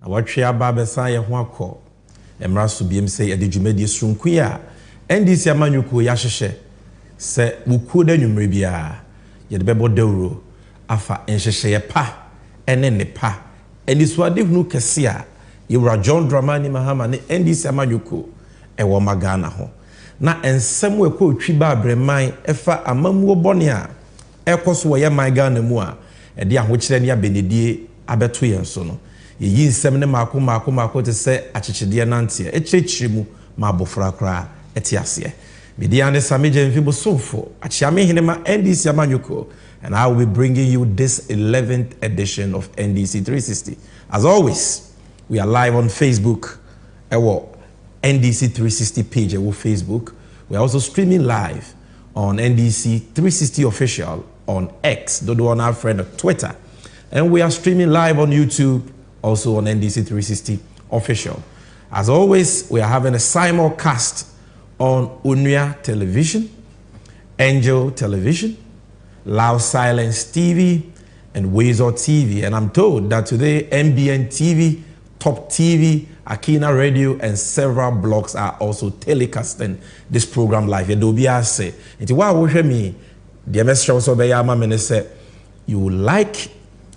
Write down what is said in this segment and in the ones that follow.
awatwe aba besa ye ho akọ emra so biem se ade dwumadi sronku ya NDC amanyuko ya hwehwe se wukuo da nwumre bia ye de bebo dawro afa enhwehwe ye pa ene ne pa enisuade hunu kese a yewra John Dramani Mahama ne NDC amanyuko ewo magana ho na ensem we ko twi ba abreman efa amamuo bone a ekoso ye man Ghana mu a ede ahokyere ne abenedie abeto yen so no ye nsem ne mako te se akyekede nante ekyekire mu ma bofra kra etiase media ne Sammy Gyamfi bosofo achiame hinema NDC amanyuko, and I will be bringing you this 11th edition of NDC 360. As always, we are live on Facebook, our NDC 360 page on Facebook. We are also streaming live on NDC 360 official on X, the one our friend on Twitter, and we are streaming live on YouTube, also on NDC 360 official. As always, we are having a simulcast on Unia Television, Angel Television, Loud Silence TV, and Wazor TV. And I'm told that today MBN TV, Top TV, Akina Radio, and several blogs are also telecasting this program live. Yedobia say, "Iti wa wo hwe me, the message also be ya ma me say, you will like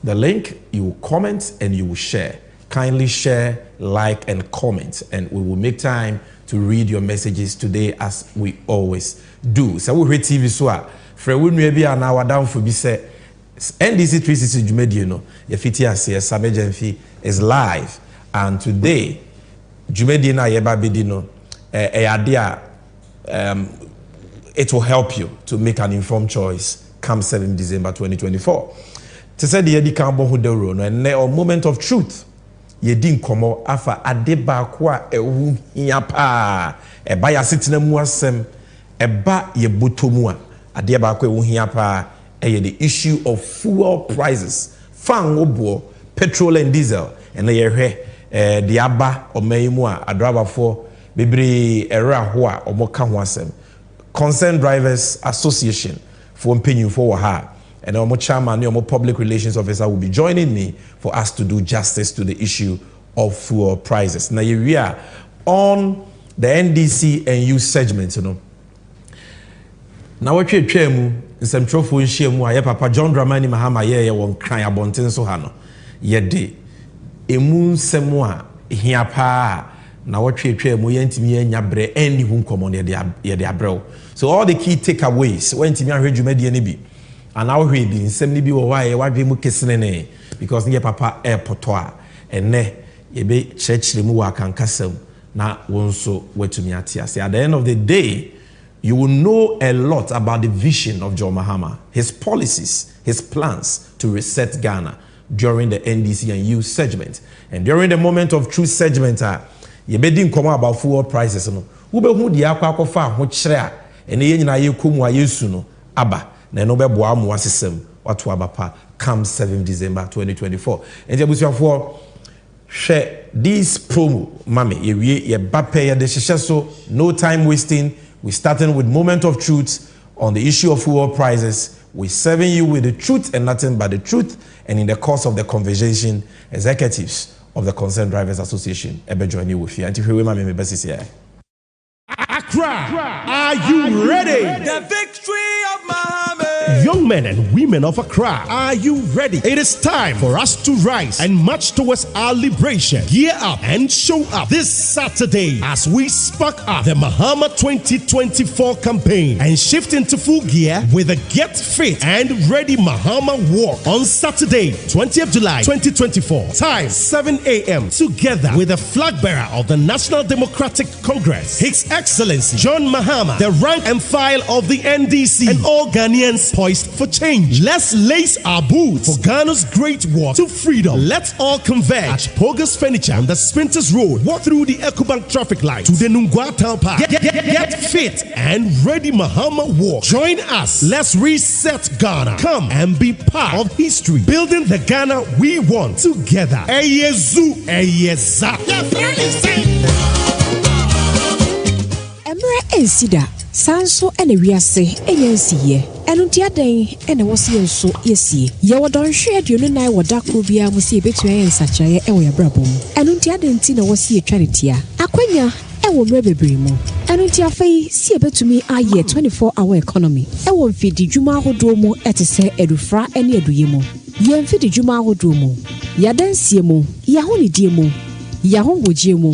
the link, you will comment, and you will share. Kindly share, like, and comment, and we will make time to read your messages today as we always do." So we read TV so a frɛ wo nua bi ana wadam fo bi sɛ NDC 360 dwumadi no ye fiti ase Sammy Gyamfi is live, and today dwumadi na ye ba bedi no ade a it will help you to make an informed choice come 7 December 2024. To say the yedi kan bo ho dawro no and a moment of truth yedi nkomo afa ade ba ko a ewu hia pa e ba ya setena mu asem e ba ye botomu a ade ba ko ewu hia pa the issue of fuel prices fan obo petrol and diesel and ye hwe the aba omaimu a adraba for bebre era ho a omoka ho asem Concerned Drivers Association for mpenyu for ha. And our chairman, our public relations officer will be joining me for us to do justice to the issue of fuel prices. Now we are on the NDC and youth segment, you know. Now what you chemu in some trophy shemu aye Papa John Dramani Mahama ye won kran abonten so ha no. Ye de emu semwa hia pa na what you chemu ye ntimi enya bre any hu nkomo ye de abrel. So all the key takeaways when ntimi ahwedwumadi ani bi and now we be in some nibi why we mu kesene because near papa airport and ne ye be church mu wa kan kasam na wonso wetumi atiase. At the end of the day, you will know a lot about the vision of John Mahama, his policies, his plans to reset Ghana during the NDC and youth segment. And during the moment of truth segment, ye be din come about fuel prices no. Ube hu di akwa fa ho kire a ene ye nyina ye komu a yesu no aba. Na no bebo amu asesem watu abapa come 7 December 2024. And for share this promo mami ye bape ye de so no time wasting. We starting with moment of truth on the issue of fuel prices. We serving you with the truth and nothing but the truth, and in the course of the conversation, executives of the Concerned Drivers Association ebe join you with you. And if you remember me best is here. Accra, are you ready? The victory of Muhammad. Young men and women of Accra, are you ready? It is time for us to rise and march towards our liberation. Gear up and show up this Saturday as we spark up the Mahama 2024 campaign and shift into full gear with a Get Fit and Ready Mahama Walk on Saturday, 20th July 2024. Time 7 a.m. Together with the flag bearer of the National Democratic Congress, His Excellency John Mahama, the rank and file of the NDC, and all Ghanaians poised for change. Let's lace our boots for Ghana's great walk to freedom. Let's all converge at Pogus Furniture on the Spinters Road. Walk through the EcoBank traffic light to the Nungwa Town Park. Get fit and ready Mahama Walk. Join us. Let's reset Ghana. Come and be part of history. Building the Ghana we want together. Eyezu, eyeza. Emre Ensida, Sanso and Wiase, Eyensiye. ɛno nti adan ɛna wɔsi nso yɛsie yɛwɔ dɔnhwe aduonu nan wɔ dakoro biara mu si ebetumi ayɛ nsakyerɛeɛ ɛwɔ yɛbrabɔ mu ɛno nti adan nti na wɔsi etwa ne tia akwanya ɛwɔ mmerɛ bebree mu ɛno nti afei si ebetumi ayɛ 24-hour economy ɛwɔ mfidi dwuma ahodoɔ mu ɛte sɛ adufra ɛne aduye mu yɛn mfidi dwuma ahodoɔ mu yadansie mu yahonidie mu yahongodie mu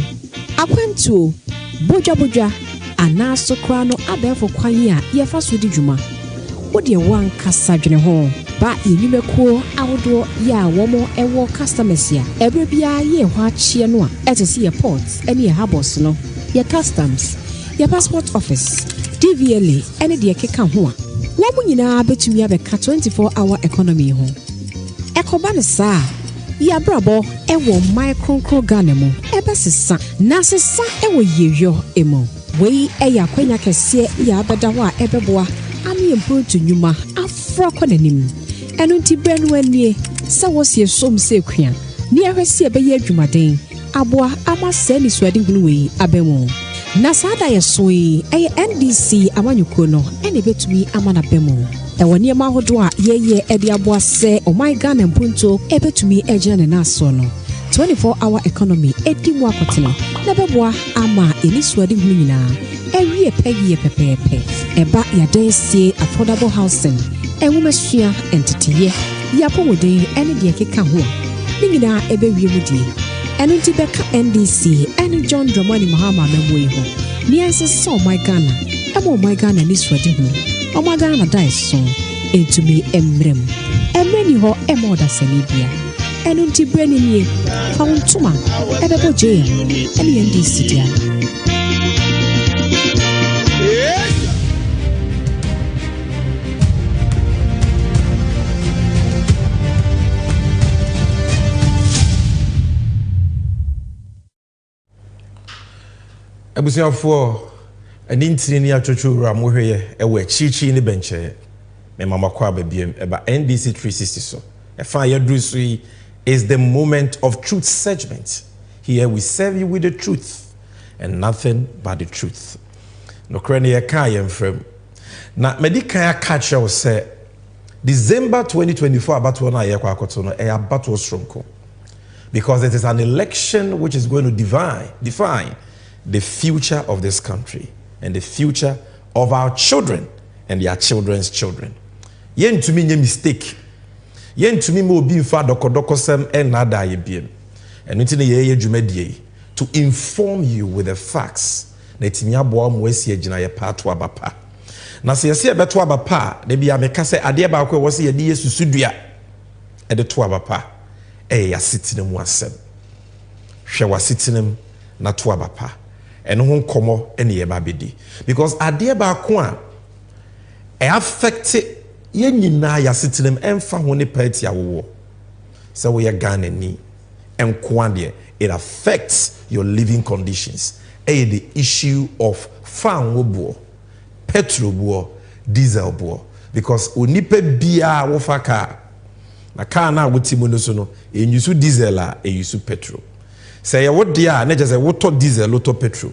akwantuo bodwabodwa anaso kra no abɛɛfo kwan a yɛfa so di dwuma wode wankasa dwene ho ba yɛnwumekuo ahodoɔ yɛ a wɔmo ɛwɔ customers ya ɛberɛ biara yɛ ho akyie no a ɛte sɛ yɛ port ɛne yɛ harbors no yɛ customs yɛ passport office DVLA ɛne deɛ keka ho a wɔn nyinaa betumi abɛka 24-hour economy ho ɛkɔba ne saa yɛabrabɔ ɛwɔ micro Ghana mu ɛbɛsesa na sesa ɛwɔ yɛyɔ emu wei ɛyɛ akwanya kɛseɛ yɛ abɛda hɔ a ɛbɛboa ame yɛmproto nnwuma afra kɔ n'anim ɛno nti brɛ no anie sɛ wɔsie som sɛ kua ne ɛhwɛ sɛ ɛbɛyɛ adwumaden aboa ama sɛ ni suade hunu wei abɛmu na saa da yɛ so yi ɛyɛ NDC amanyɔkuo no ɛna ɛbɛtumi ama na bɛmu ɛwɔ nneɛma ahodoɔ a yɛyɛ ɛde aboa sɛ ɔman Ghana mpunto ɛbɛtumi ɛgyina ne naso no 24-hour economy ɛdi mu akɔtene na bɛboa ama ɛni suade hunu nyinaa ɛwie pɛyie pɛpɛɛpɛ ɛba yadansie affordable housing ɛnwomasua ɛnteteyɛ yɛapɔmɔden ɛne deɛ keka ho a ne nyinaa ɛbɛwie mu die ɛno nti bɛka NDC ɛne John Dramani Mahama mamuo yi ho ne ɛnsesa ɔman Ghana ɛma ɔman Ghana ni suade hunu ɔman Ghana da ɛso ɛntumi ɛmmerɛm ɛmmerɛ ni hɔ ɛma ɔdasani bia ɛno nti brɛ ne nie fa wo ntoma ɛbɛbɔ JM ɛne NDC dia Abusiafo ani ntini ni atwotwo ra mo hweye ewe chichi ni benche me mama kwa babiem eba NDC 360 so efa yadru so is the moment of truth segment. Here we serve you with the truth and nothing but the truth. No krene ye kan ye mfrem na medikan ya catch you say December 2024 abato na ye kwa akoto no e abato stronko because it is an election which is going to define the future of this country and the future of our children and their children's children. Yen to me nye mistake. Yen to me mo bi mfa dokodoko sem enada ye biem. And nti ne ye dwumadie to inform you with the facts. Na timia boa mo asi agina ye pato abapa. Na se yesi ebeto abapa, de bia meka se ade ba akwa wo se ye de yesusudua e de to abapa. Ya sitinem asem. Hwe wa sitinem na to abapa. And who come and ye babidi because ade ba ko a e affect ye nyina ya sitinem emfa ho ne party awo so we Ghana ni enko ade it affects your living conditions the issue of fan wo petrol bo diesel bo because onipa bia wo fa car na car na wotimo no so no use diesel a use petrol. Say ye what dia na just say woto diesel woto petrol.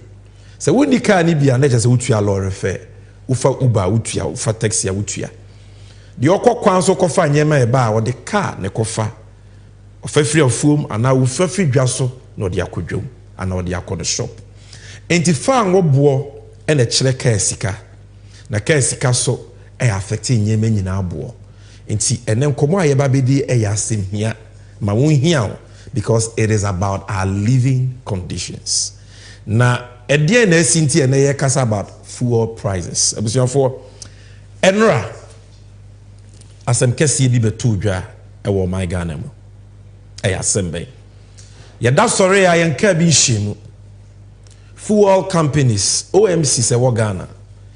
Say woni car ni bia na just say wotua lorry fare. Ufa Uber wotua, ufa taxi wotua. The okwa so kofa nyema e ba wo de car ne kofa. Ofa free of foam ana ufa free dwaso no de akodwom ana de akod shop. Enti fa ngo bo e na kire car sika. Na car sika so e affect nyema nyina bo. Enti ene nkomo aye ba bedi e ya asem hia ma won hia because it is about our living conditions. Na edie na asinti ene ye kasa about fuel prices. Abusiafo enra asem kese bi betu dwa e wo my Ghana mu. E asem be. Ye da sori a yenka bi hyimu. Fuel companies OMC se wo Ghana,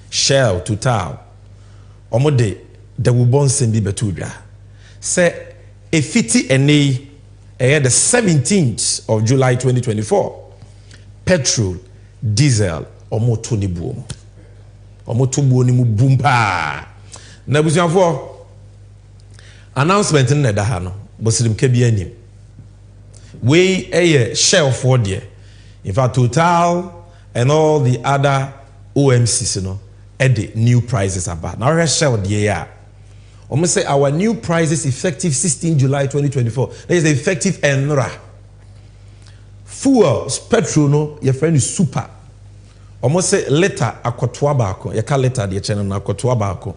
Shell, Total, omode de wo bonsem bi betu dwa. Se efiti ene the 17th of July 2024, petrol, diesel, omoto ni boom. Omoto ni mu boom pa. Na busianfo announcement in da ha no, bosirim ke bi anim. We Shell for there. In fact, Total and all the other OMCs, the new prices about. Now Shell there Almost say our new prices effective 16 July 2024. That is effective enra. Fuel, petrol no, your friend is super. Almost say liter akotwa bako. You can liter the channel akotwa bako.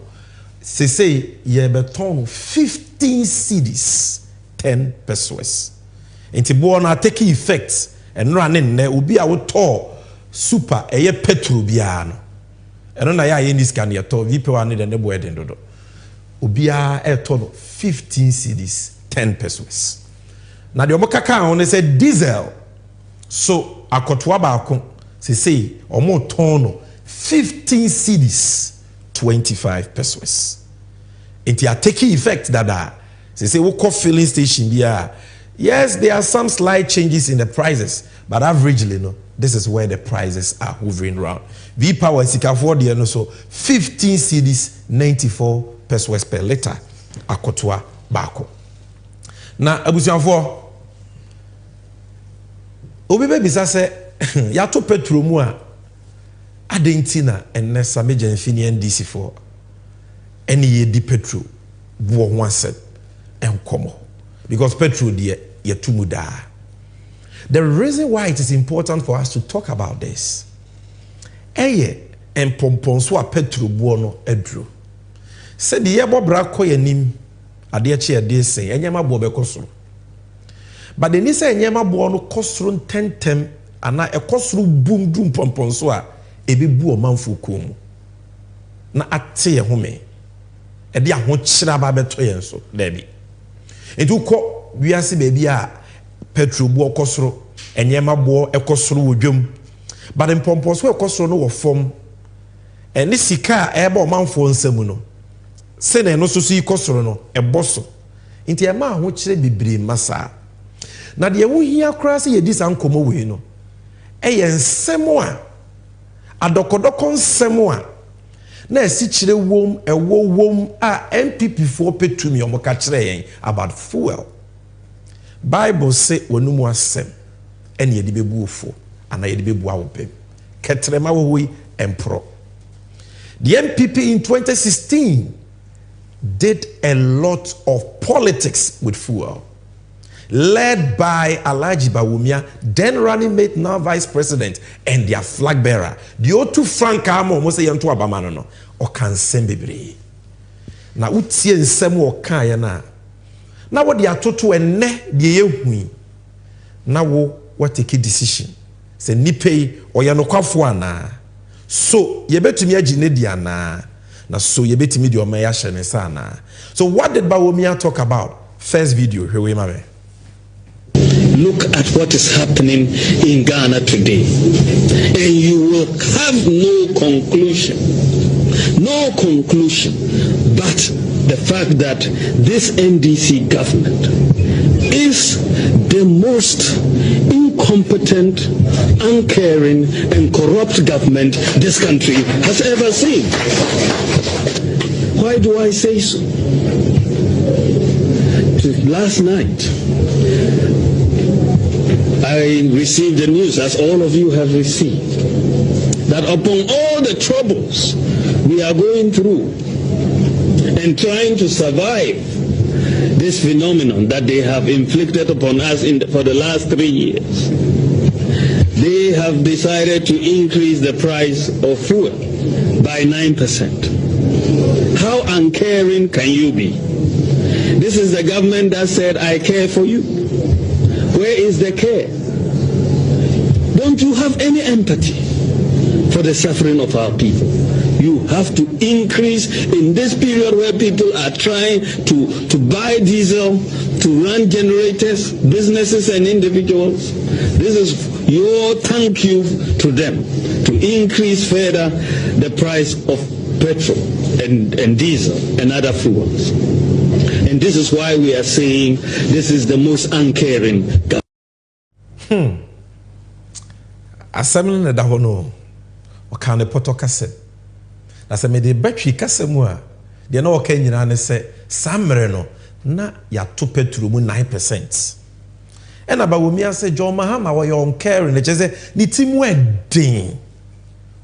Say ye beton 15 cedis 10 pesos. Inti buona take effect and running ne ubi a woto super eye petrol biano. Eno na ya yen this can ya to vipe wa ne de bo eden dodo. Ubia e to 15 cedis 10 pesos. Na de omokaka on say diesel so akotwa bako say omo ton 15 cedis 25 pesos. It are taking effect that say we call filling station here. Yes, there are some slight changes in the prices, but averagely, no, this is where the prices are hovering around. V power is so 15 cedis 94 pesos per liter. Akotwa bako. Na abusianfo Obebe bisa se yato petrol mu a adentina enne Sammy Gyamfi NDC for any ye di petrol bo one set enkomo because petrol dey yetumuda. The reason why it is important for us to talk about this eye empomponso a petrol bo no edru se de ye bobra koyanim ade achi ade sen enyama bo be kosoro but the nisa enyama bo no kosoro tentem ana ekosoro boom dum pomponso a ebi bu o manfo kom na ate ye home e de aho kira ba beto yen so dabi enti ukọ wiase baby a petrol bo okosoro enyema bo ekosoro wodwam but impomposo ekosoro no wo fom eni sika e ba o manfo nsam no se na no so so ikosoro no e boso enti e ma aho kire bibire masa na de wo hia kra se ye di san komo we no e ye nsemo a adokodoko nsemo a na esi kire wom ewo wom a MPP for petumi omoka kire yen about fuel. Bible say wonumu asem ene ye de bebu ofo ana ye de bebu awopem ketrema wo wi empro. The MPP in 2016 did a lot of politics with fuel, led by Alhaji Bawumia, then running mate, now vice president, and their flag bearer. The O2 Frank Amo, Mose Yantu Abamano, no, or can sembebre. Na utie nsemu okaya na. Na what they are to ene die yehui. Na wo what take a decision. Se nipe or yanokafo ana. So yebetumi agine dia na. Na so yebetumi di omaya hye sana. So what did Bawumia talk about? First video, here we are. Look at what is happening in Ghana today, and you will have no conclusion, but the fact that this NDC government is the most incompetent, uncaring, and corrupt government this country has ever seen. Why do I say so? Last night, I received the news, as all of you have received, that upon all the troubles we are going through and trying to survive this phenomenon that they have inflicted upon us for the last 3 years, they have decided to increase the price of fuel by 9%. How uncaring can you be? This is the government that said, I care for you. Where is the care? Don't you have any empathy for the suffering of our people? You have to increase in this period where people are trying to buy diesel, to run generators, businesses and individuals. This is your thank you to them, to increase further the price of petrol and diesel and other fuels. And this is why we are saying this is the most uncaring government. Assembly na da hono o kan ne poto kase na se me de batwi kase mu a de na o kan nyina ne se samre no na ya to petrol mu 9%. E na Bawumia se John Mahama wo yon care ne chese ni timu edin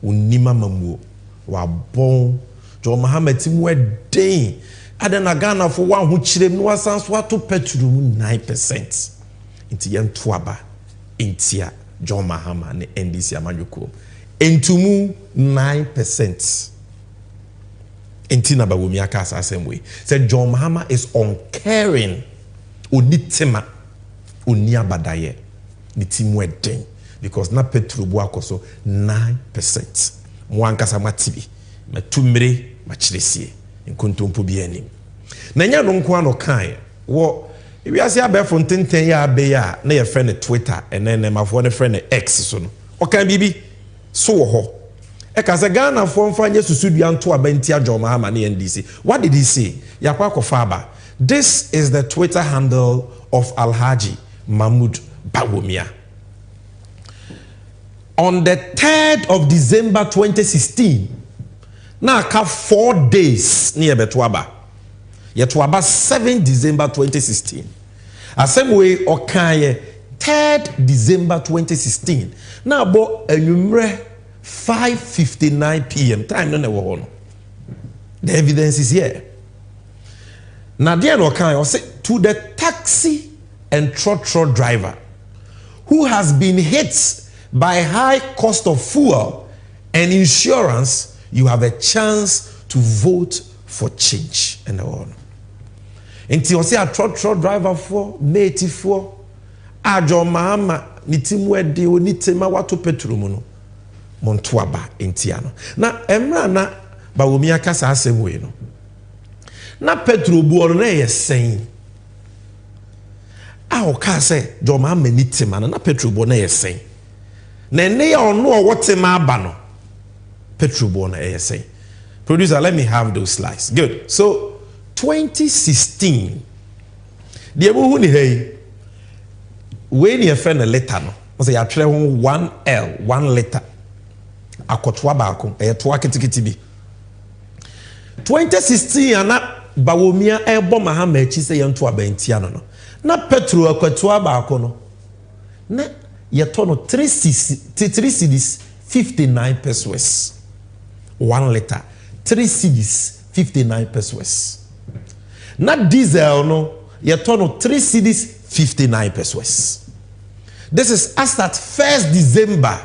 unima mamuo wa bon John Mahama timu edin adena Ghana for one who chirem no asan so ato petrol mu 9%. Inti yen tuaba intia John Mahama ne NDC amanyoko. Entumu 9%. Inti na Bawumia aka same way. Said John Mahama is uncaring. Onitima oniabadaye nitimu eden because na petrol bu akoso 9%. Mwankasa matibi matumre machiresie nkontompo bi anim. Na nya no nko ano kan wo ewiase abefo ntenten ya abe ya na ye friend Twitter ene mafo ne friend X so no okan bibi so wo ho e ka se Ghana fo mfanye susudua nto abantia John Mahama ne NDC. What did he say? Yakwa kofaba. This is the Twitter handle of Alhaji Mahmoud Bawumia. On the 3rd of December 2016, now ka 4 days near Betuaba. Yetuaba 7 December 2016. Same way okaye 3rd December 2016. Now bo enumere 5:59 p.m. time no never no. The evidence is here. Now there okaye say to the taxi and trotro driver who has been hit by high cost of fuel and insurance, you have a chance to vote for change and all. Until you say a trotro driver for native for John Mahama nitimwe de onitema watu petrumuno montuaba entiano. Na emra na Bawumia kasa asem no. Na petrol bu na yesen. O ka say John Mahama nitima na petrol bu na yesen. Na ne ya ono wotema aba no. Petrol bu na yesen. Producer, let me have those slides. Good. So 2016, the who ni hey, when you find a letter no, I say you try 1L, 1 letter. Akotwa baako, toa kitikiti bi. 2016 ana Bawumia ebo Mahama echi se yento abantia no. Na petrol akotwa baako no. Na yeto no 3 cedis 59 pesos. 1 liter, 3 cedis 59 pesos. Na diesel no yeto no 3 cedis 59 pesos. This is as at 1st December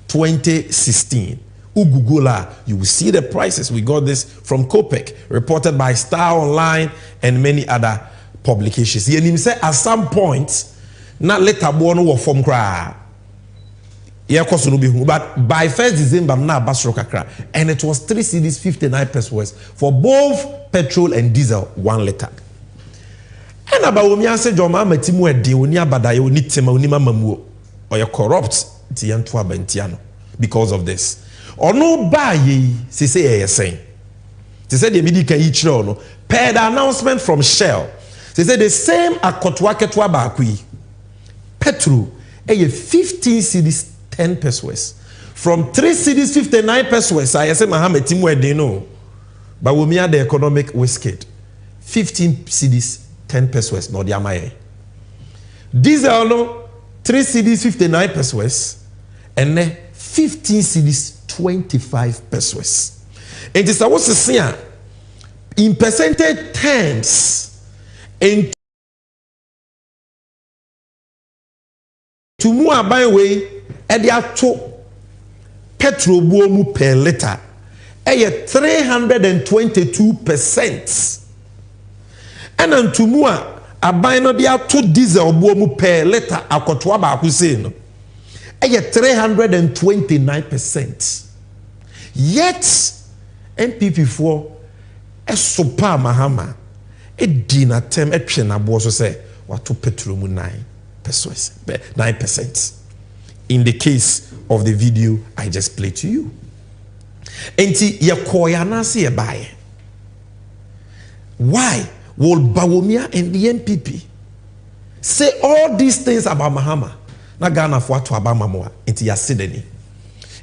2016. Ugugola, you will see the prices. We got this from Copec, reported by Star Online and many other publications. Yenim say at some point, not later born or from cry. But by 1st December, now Basro Kakra, and it was 3 cedis 59 pesos for both petrol and diesel 1 liter. And Bawumia said, John Mahama timu edi oni abadaye oni tema oni mamamuo or you corrupt tiyantu abentiano because of this. Or no buy say saying. They said the media can each no per the announcement from Shell. They said the same akotwa ketwa bakui petrol 15 cedis 10 pesos. From 3 cedis 59 pesos, I say Mahama timu edi no. Bawumia the economic whisked 15 cedis 10 pesos no diamaye. Diesel no 3 cedis 59 pesos and 15 cedis 25 pesos. And this was saying in percentage terms in to more by way and they are to petrol boom per liter 322%. And on to more a buy no dia to diesel boom per liter akotwa ba ku say no 329%. Yet MPP4 super Mahama a dinner term a train so say what to petrol 9%. In the case of the video I just played to you. Enti ye koyana se ye buy. Why will Bawumia and the NPP say all these things about Mahama? Na Ghana for to Abama moa into ya sideni.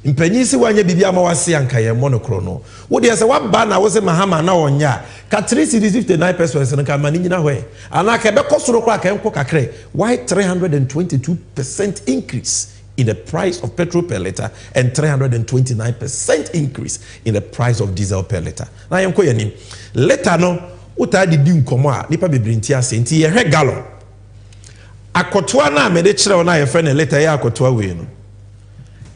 Impenyisi wanye bibi ama wasi anka ye monokrono. Wo de say what ba na wo say Mahama na onya ka 3 cedis 59 pesos nka mani nyina hwe. Ana ka be kosoro kwa ka enko kakre. Why 322% increase in the price of petrol per liter and 329% increase in the price of diesel per liter. Na yenko yenim. Liter no uta di nkomo a nipa bebrinti ase nti ye hwe gallon akotoa na me de kire na ye friend later ye akotoa we no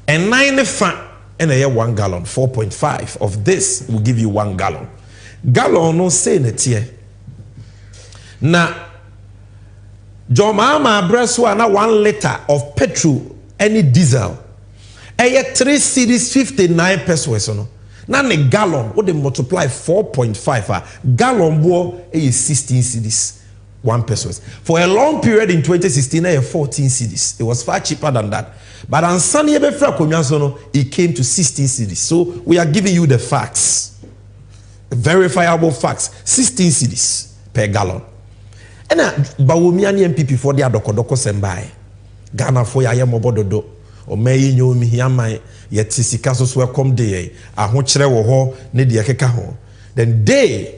and 9 fa and a 1 gallon 4.5 of this will give you 1 gallon no say na tie na Jomama breso na 1 liter of petrol any diesel 3 cedis 59 pesos no na ne gallon wo de multiply 4.5 gallon bo 16 cedis 1 pesos for a long period in 2016 14 cedis. It was far cheaper than that, but on Sunday it came to 16 cedis. So we are giving you the facts, verifiable facts. 16 cedis per gallon. And Bawomiani MPP for the adokodoko sembai Ghana for ya mobododo o meyi nyomi hiamai yeti sika so welcome day ahokyere wo ho ne de keka ho then day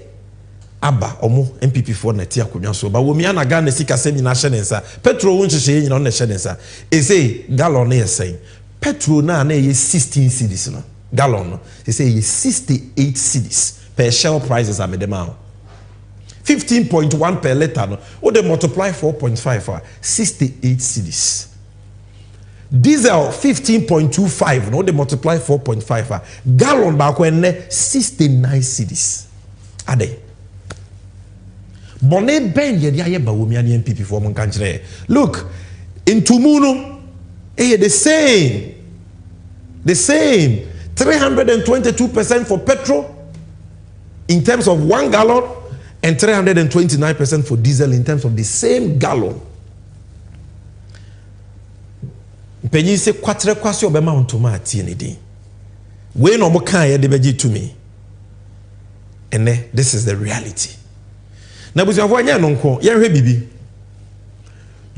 aba omo MPP for na ti akonwa so Bawomiana Ghana sika semi na hyenensa petrol won hyehyɛ nyina na hyenensa e say gallon na yesen petrol na ye 16 cedis no gallon no e say ye 68 cedis per shell prices amedema 15.1 per liter no o they multiply 4.5 68 cedis. Diesel 15.25 no they multiply 4.5 gallon back when 69 cedis ade bonne ben ye dia ye Bawomiani MPP for mon kanjre look in Tumuno the same 322% for petrol in terms of 1 gallon and 329% for diesel in terms of the same gallon. Penyi se kwatre kwase obema ontoma atie ne din. We no mo kan ye de beji to me. And this is the reality. Na busiafo anya no nko ye hwe bibi.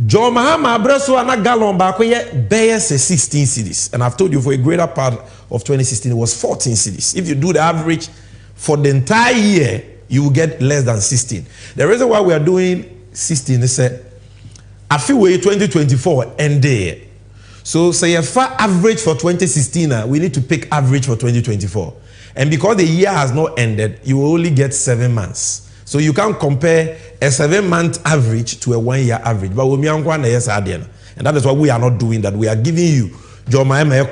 Jo Mahama abreso ana gallon ba ko ye beye 16 cedis, and I've told you for a greater part of 2016 it was 14 cedis. If you do the average for the entire year you will get less than 16. The reason why we are doing 16 is that I feel we 2024 end there. So say a far average for 2016, we need to pick average for 2024. And because the year has not ended, you will only get 7 months. So you can't compare a 7-month average to a 1-year average. But we and that is why we are not doing that. We are giving you Mahama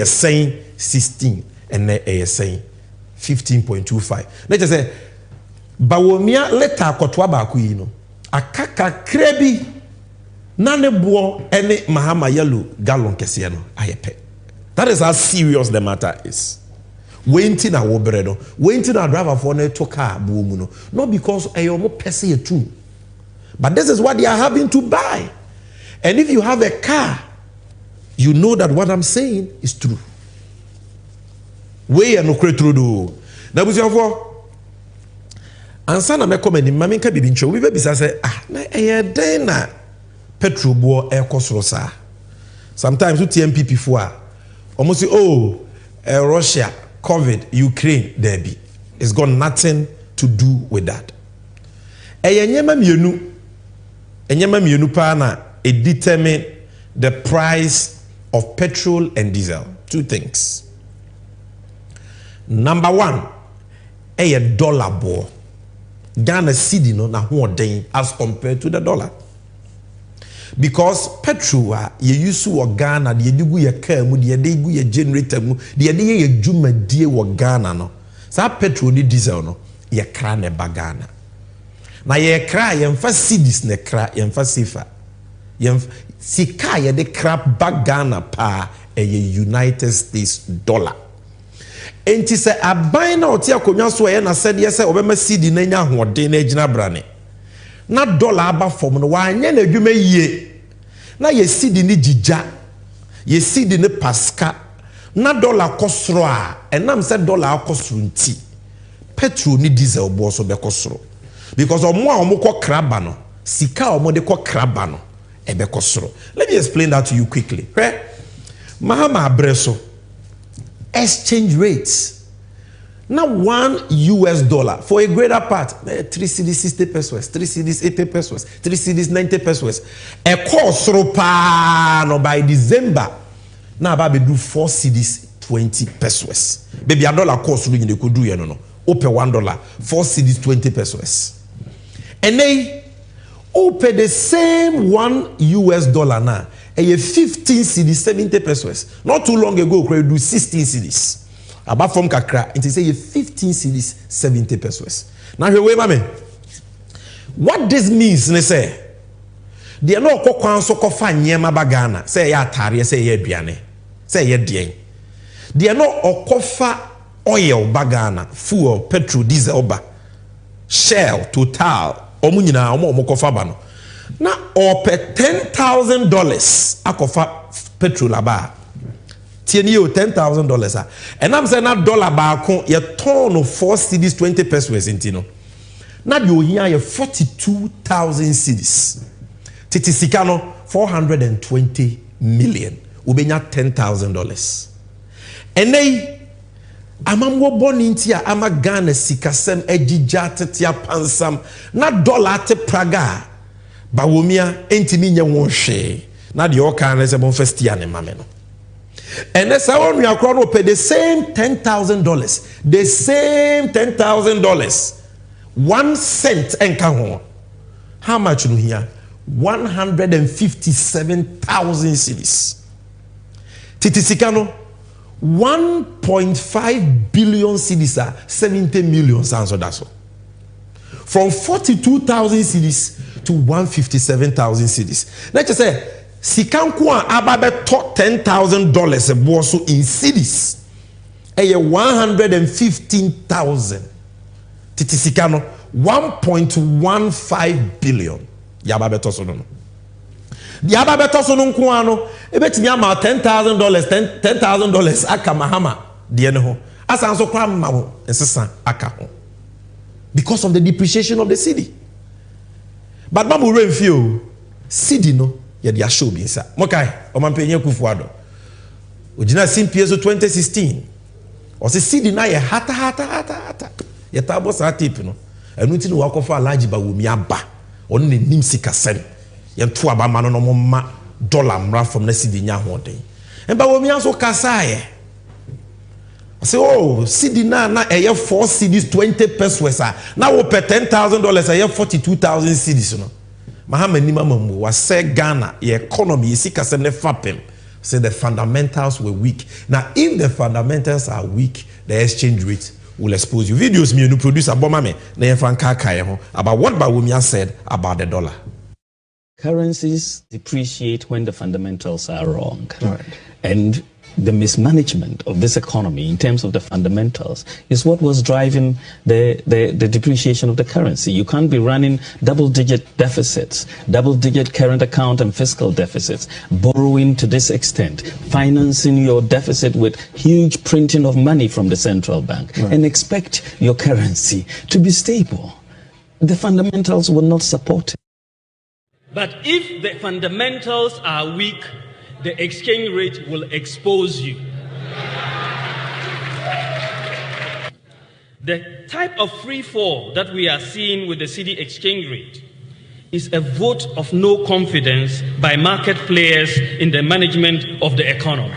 saying 16 and they are saying 15.25. Let's just say Bawomia leta kotwa ba ku yi no akaka krebi na ne bo ene Mahama yellow gallon kese no ayepe. That is how serious the matter is. Waiting na wo bere no waiting na driver for na to car bo mu no not because ayomo pese etu, but this is what they are having to buy. And if you have a car, you know that what I'm saying is true. We are no true do. Na busiafo ansa na me comment ma me nka bibi ncho we be bisa say na den na petrol bo e kosoro sa. Sometimes with MPP for almost say Russia, COVID, Ukraine, there be. It's got nothing to do with that. Enyema mienu pa na it determine the price of petrol and diesel. Two things. Number one, a dollar bo. Ghana cedi no na ho den as compared to the dollar. Because petrol ye use wo Ghana de digu ye car mu de digu ye generator mu de ye dwumadie wo Ghana no. Sa petrol ni diesel no ye kra ne ba Ghana. Na ye kra ye mfa cedis ne kra ye mfa sifa. Ye sika ye de kra ba Ghana pa United States dollar. Enti se aban na oti akonwa so ye na sede ye se obema cedi na nya hoden na agina brane. Na dollar aba form no wa anya na adwuma yie. Na ye cedi ni jija. Ye cedi ni pasca. Na dollar kosro a enam se dollar kosro nti. Petrol ni diesel bo so be kosro. Because omo a omo ko kraba no, sika omo de ko kraba no e be kosro. Let me explain that to you quickly. Right? Mahama abreso exchange rates. Now $1 for a greater part, 3 cedis 60 pesos, 3 cedis 80 pesos, 3 cedis 90 pesos. A course no by December. Now about do 4 cedis 20 pesos. Baby, a dollar course you could do no. open $1, 4 cedis 20 pesos. And they open the same $1 now. And 15 cedis 70 pesos. Not too long ago, we do 16 cedis. About from Kakra, and say 15 cedis 70 pesos. Now here, wait, mami. What this means, they say, they are not kokwan so kofa nyema bagana. Say ya tari, say ya biane, say ya dien. They are not okofa oil bagana, fuel, petrol, diesel ba, Shell, Total, omunyina omo kofa bano. Na ope $10,000 akofa petrol aba. Tieni yo $10,000 and I'm saying that dollar baako ye ton of 4 cedis 20 pesos intino. Na di ohia ye 42,000 cedis. Titi sikano 420 million. Ubenya $10,000. Enei amamwo boni ntia ama Ghana sikasem ejija tetia pansam na dollar te praga bawomia entimi nye wonhwe na di oka na se bon festia ne mameno. And that's how we are going to pay the same $10,000. The same $10,000. 1 cent and count. How much do here? 157,000 cedis. Titisikano, 1.5 billion cedis are 70 million sounds of that. From 42,000 cedis to 157,000 cedis. Let's just say, Sikankuan ababe top $10,000 eboso in cedis. Eye 115,000. Titi sikano 1.15 billion. Yababe toso no. Yababe toso no nkuano ebetimi ama $10,000 aka mahama de ne ho. Asan so kwa ma ho ensesa aka ho. Because of the depreciation of the cedi. But mamu remfio cedi no ya dia show bi nsa mokai o mampenye kufuado ojina simpiezo 2016 o se cedi na ye hata ye tabo sa tip no enu ti no wakofa alaji ba wo mi aba on ne nim sika sem ye to aba ma no no ma dollar mra from na cedi nya hoden en ba wo mi aso kasa ye I say, oh, cedi na eye 4 cedis 20 pesos na wo pe $10,000 eye 42,000 cedis no. Mahama nima mamu was say Ghana, the economy, say the fundamentals were weak. Now, if the fundamentals are weak, the exchange rate will expose you. Videos me, you produce about what Bawumia said about the dollar. Currencies depreciate when the fundamentals are wrong. Right. And the mismanagement of this economy in terms of the fundamentals is what was driving the depreciation of the currency. You can't be running double-digit deficits, double-digit current account and fiscal deficits, borrowing to this extent, financing your deficit with huge printing of money from the central bank, right, and expect your currency to be stable. The fundamentals will not support it. But if the fundamentals are weak, the exchange rate will expose you. The type of free fall that we are seeing with the cedi exchange rate is a vote of no confidence by market players in the management of the economy.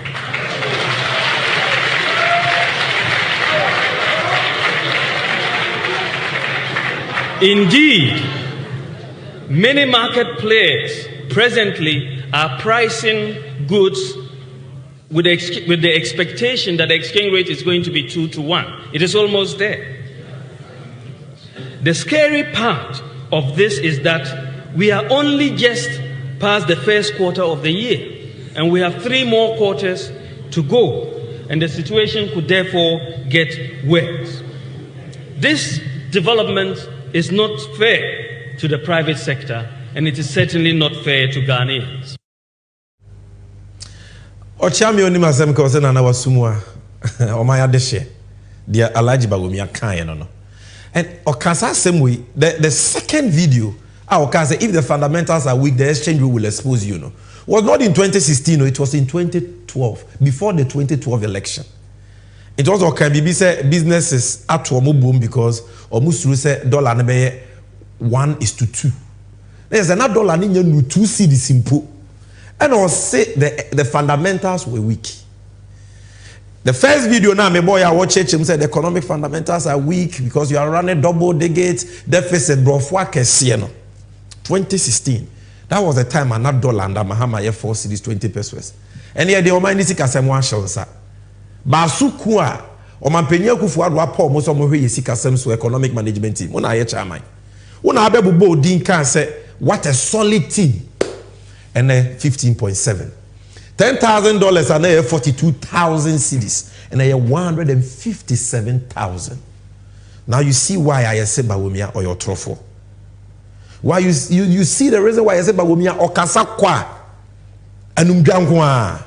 Indeed, many market players presently are pricing goods with the expectation that the exchange rate is going to be 2 to 1. It is almost there. The scary part of this is that we are only just past the first quarter of the year, and we have 3 more quarters to go, and the situation could therefore get worse. This development is not fair to the private sector, and it is certainly not fair to Ghanaians. Ochami oni masem ko se na na wasumua o ma ya deshe dia alaji bagomi akan no. And okasa same way the second video okasa if the fundamentals are weak the exchange rate will expose you no. Was not in 2016 no, it was in 2012 before the 2012 election. It was okay say businesses at boom because omusuru say dollar na be 1:2. There's another dollar ni 2 cedis simple. And I'll say the fundamentals were weak. The first video now, my boy, I watch it. Him said the economic fundamentals are weak because you are running double digit deficit. Bro, 2016. That was the time an dollar and Mahama Air Force Cities 20 pesos. And here the Omani Sika Semwa Shansa. Basukua, Omampenya Kufuad Wapo, most of my Sika Semsu economic management team. Una Yechamai. Una Abebu Bo Dinka say, what a solid team. And then 15.7. $10,000 and then 42,000 cities. And then 157,000. Now you see why I say Bawumia or your truffle. Why you see the reason why I say Bawumia or Kasakwa and Umjangwa.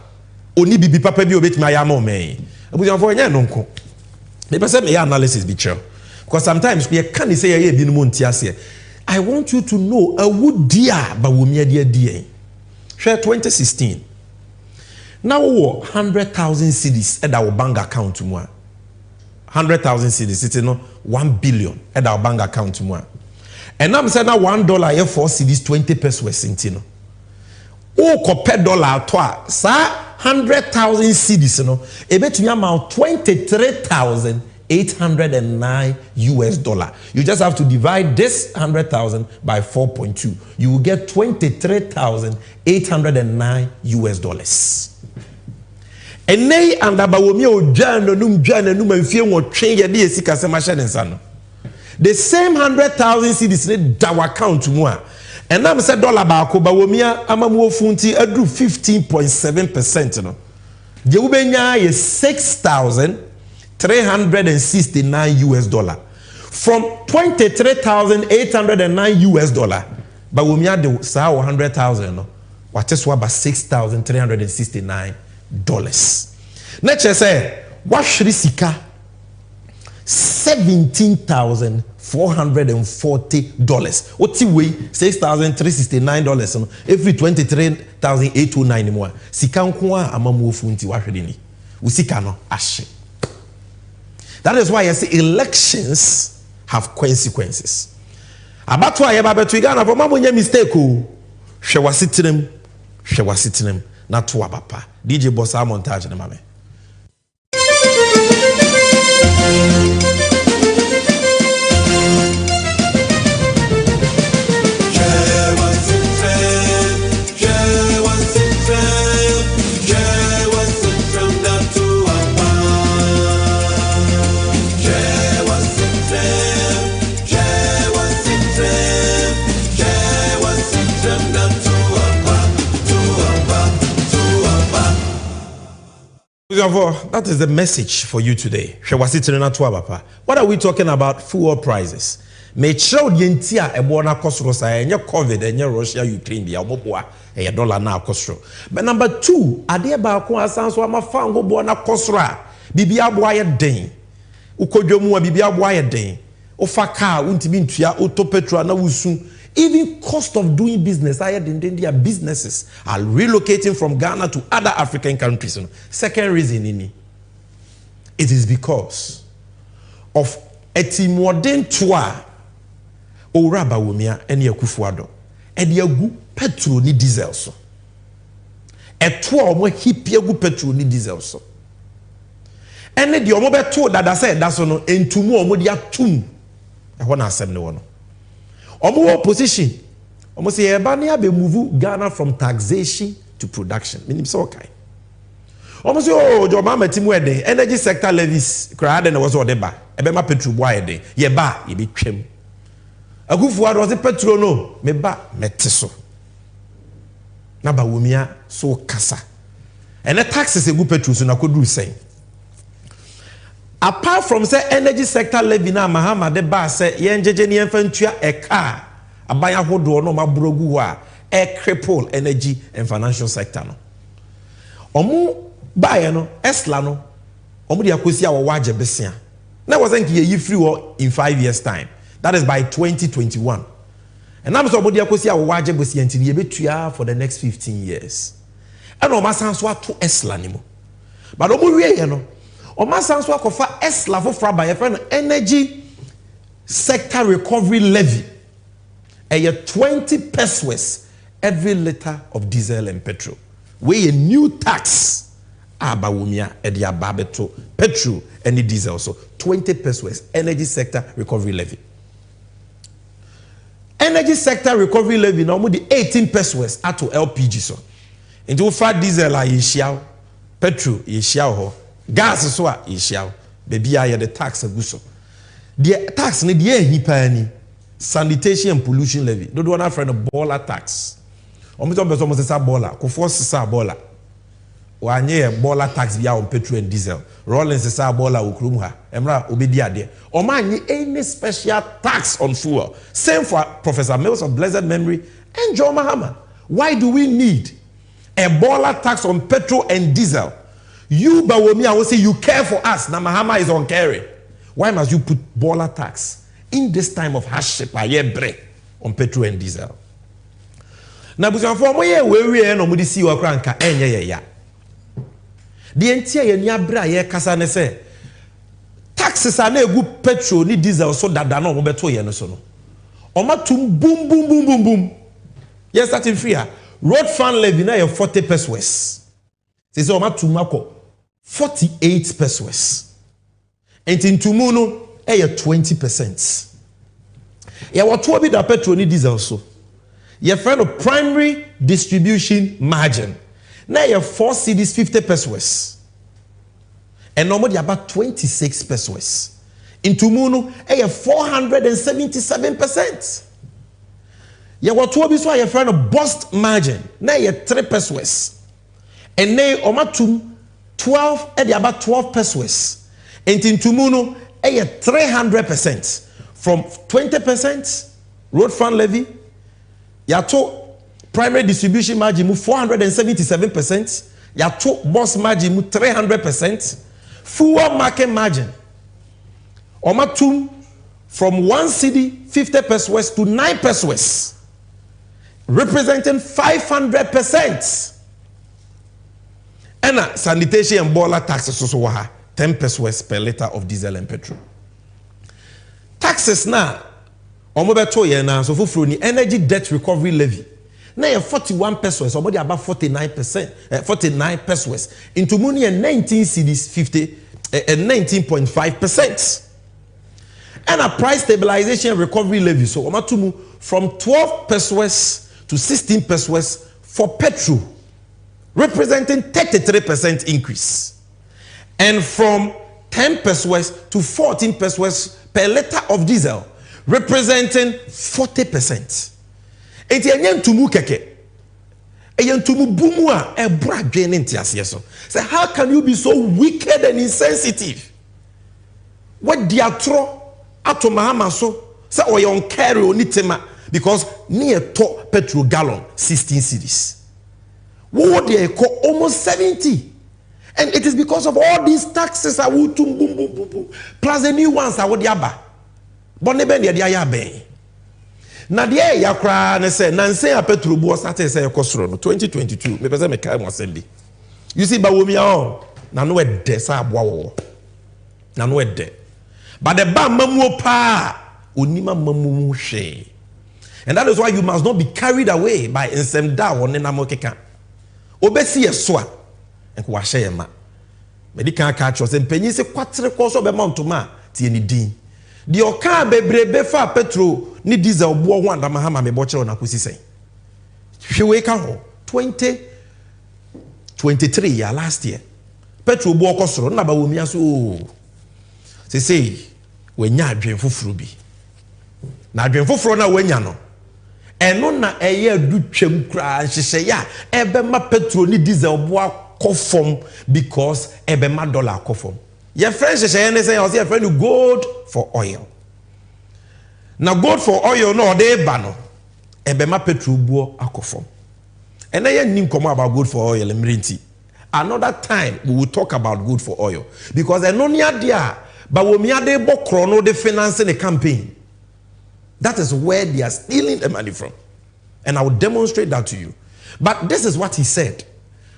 Oni bibi papa bi obet mayamo me. Abuja for nya nonko. Maybe say me analysis be true. Because sometimes we can say ye bi no ntiase. I want you to know a wood dear Bawumia dear. Share 2016. Now 100,000 cedis at our bank account to more. 100,000 cedis, it's 1 billion at our bank account to more. And I'm saying now $1 here 4 cedis 20 pesos sentino. Oh, compare dollar to sa 100,000 cedis, a bet me amount 23,809 US dollar. You just have to divide this 100,000 by 4.2. You will get 23,809 US dollars. And nay and Abawomi o Jano num and fear what train your dear Sika Semashan. The same 100,000 cedis need our account to more. And I'm said dollar bako Bawomia Amamu Funti drew 15.7%. No, Jubenya is 6,369 US dollar. From 23,809 US dollar, Bawomia de sa 100,000. No, what is what about 6,369 dollars. Nature say, what should sika $17,440. What's the way? $6,369. Every 23,809 more. Sika nkwa amamu funti wa hwede usika no ashe. That is why I say elections have consequences. Abatwa ye babetu Ghana for mamu nye mistake o. Hwe wasitinem. Na tuwa papa. DJ Bossa montage na mame. That is the message for you today. What are we talking about? Fuel prices. Make sure yentia ebona kosro sa enye COVID enye Russia Ukraine dia oboboa e dollar na kosro. But number 2, ade ba ko asanso amafango bo na kosro a bibia bo aye den. Ukodwomu a bibia bo aye den. Ofa car untimi ntua auto petrol na wusu. Even cost of doing business, their businesses are relocating from Ghana to other African countries. Second reason, it is because of etimodern toa ora Bawumia and Yakufuado. And yagu petrol ni diesel so. Toa mo hip yagu petrol ni diesel so. And the omo beto that I said that's no entumu omo dia tum. I want to accept no one. Omo opposition. Omo say ebania be move Ghana from taxation to production. Meaning so okay. Omo say oh Joma metimu eden energy sector levies kra den was odeba. Ebema petrol boy eden. Ye ba ye be twem. Akufuado was petrol no me ba metiso. Na Bawumia so kasa. And the taxes egu petrol so na koduru sen. Apart from say energy sector levy na Mahama de ba say yenjeje ni emfantua eka abaya hodo no mabrogu ho a cripple energy and financial sector no. Omu baye no esla no omu de akosi a wo waje besia. Na wasn't ye free in 5 years time. That is by 2021. And I'm so omu de akosi a wo waje besia ntini ye betua for the next 15 years. And o masanso ato esla ni mo. But omu wie ye no Omasanso akofa esla for fraba ye friend energy sector recovery levy. A 20 pesos every liter of diesel and petrol. We a new tax Bawumia edi ababeto petrol and diesel so 20 pesos energy sector recovery levy. Energy sector recovery levy now the 18 pesos at to LPG so. Into fat diesel a yeshiao, petrol yeshiao ho, gas so a yeshiao. Baby I the tax aguso. The tax ni the hipani sanitation and pollution levy. Don't want to friend a baller tax. Omiton beso mo sesa baller, ko force sesa baller. Wanye baller tax via on petrol and diesel. Rollins sesa baller ukrum ha. Emra obedi ade. Oma any special tax on fuel. Same for Professor Mills of blessed memory and John Mahama. Why do we need a baller tax on petrol and diesel? You Bawomi, I will say you care for us. Now Mahama is on carry. Why must you put baller tax in this time of hardship on petrol and diesel? Now, because for me, we no mudi si wakranka enye ya. The entire nyabra ye kasa ne se taxes are na egu petrol ni diesel so dada no beto ye no so no. Oma tum boom boom boom boom boom. Yes, starting free. Road fund levy na ye 40 pesos. Say oma tum ako 48 pesos. And in Tumuno, 20%. Yeah, what will be the petrol ni diesel so? Your friend of primary distribution margin. Now you 4 cedis 50 pesos. And normally about 26 pesos. In Tumuno, 477%. Yeah, what will be so your friend of bust margin. Now you 3 pesos. And now omatum 12 and about 12 pesos. And in Tumuno, 300% from 20% road fund levy. Yato primary distribution margin 477%. Yato boss margin 300%. Fuel market margin. Omatum from 1 cedi 50 pesos to 9 pesos, representing 500%. And sanitation and baller taxes also waha 10 pesos per liter of diesel and petrol. Taxes now, omobeto ye na so fufuru ni energy debt recovery levy. Na ye 41 pesos, omodi about 49%, 49 pesos. Into money 19 cedis 50 and 19.5%. And a price stabilization recovery levy so omatumu from 12 pesos to 16 pesos for petrol, representing 33% increase. And from 10 pesos to 14 pesos per liter of diesel, representing 40%. Eti enyen tumu keke. Enyen tumu bumua e bradwen ntiase so. Say how can you be so wicked and insensitive? What diatro ato mahama so say oyon carry onitema because near to petrol gallon 16 cedis. What they call almost 70. And it is because of all these taxes I will boom boom boom boom plus the new ones I would yaba. But nebe ne dia ya ben. Na dia ya kra ne say nanse a petrol bo start say ekosoro no 2022 me pese me kai mo asem bi. You see Bawomi on na no e de sa aboa wo. Na no e de. But the ba mamu pa onima mamu hwe. And that is why you must not be carried away by insem da won na mo keka. Obesi yeso enko wa hye ma medical catch us empanyi se kwatere ko so be montoma tie ni din de oka bebrebe fa petrol ni diesel bo ho andama ha ma me bo kire na kosi sen hwe ka ho 2023 ya last year petrol bo okosoro na Bawomi aso say we nya adwen foforo bi na adwen foforo na wanya no eno na eye adu twam kra hyehye ya ebe ma petrol ni diesel bo akofom because ebe ma dollar akofom your friend hyehye ne say your friend gold for oil na gold for oil no dey ba no ebe ma petrol bo akofom and I nim come about gold for oil emrinti another time we will talk about gold for oil because eno nia dia Bawomi ade bokro no dey financing the campaign. That is where they are stealing the money from. And I will demonstrate that to you. But this is what he said.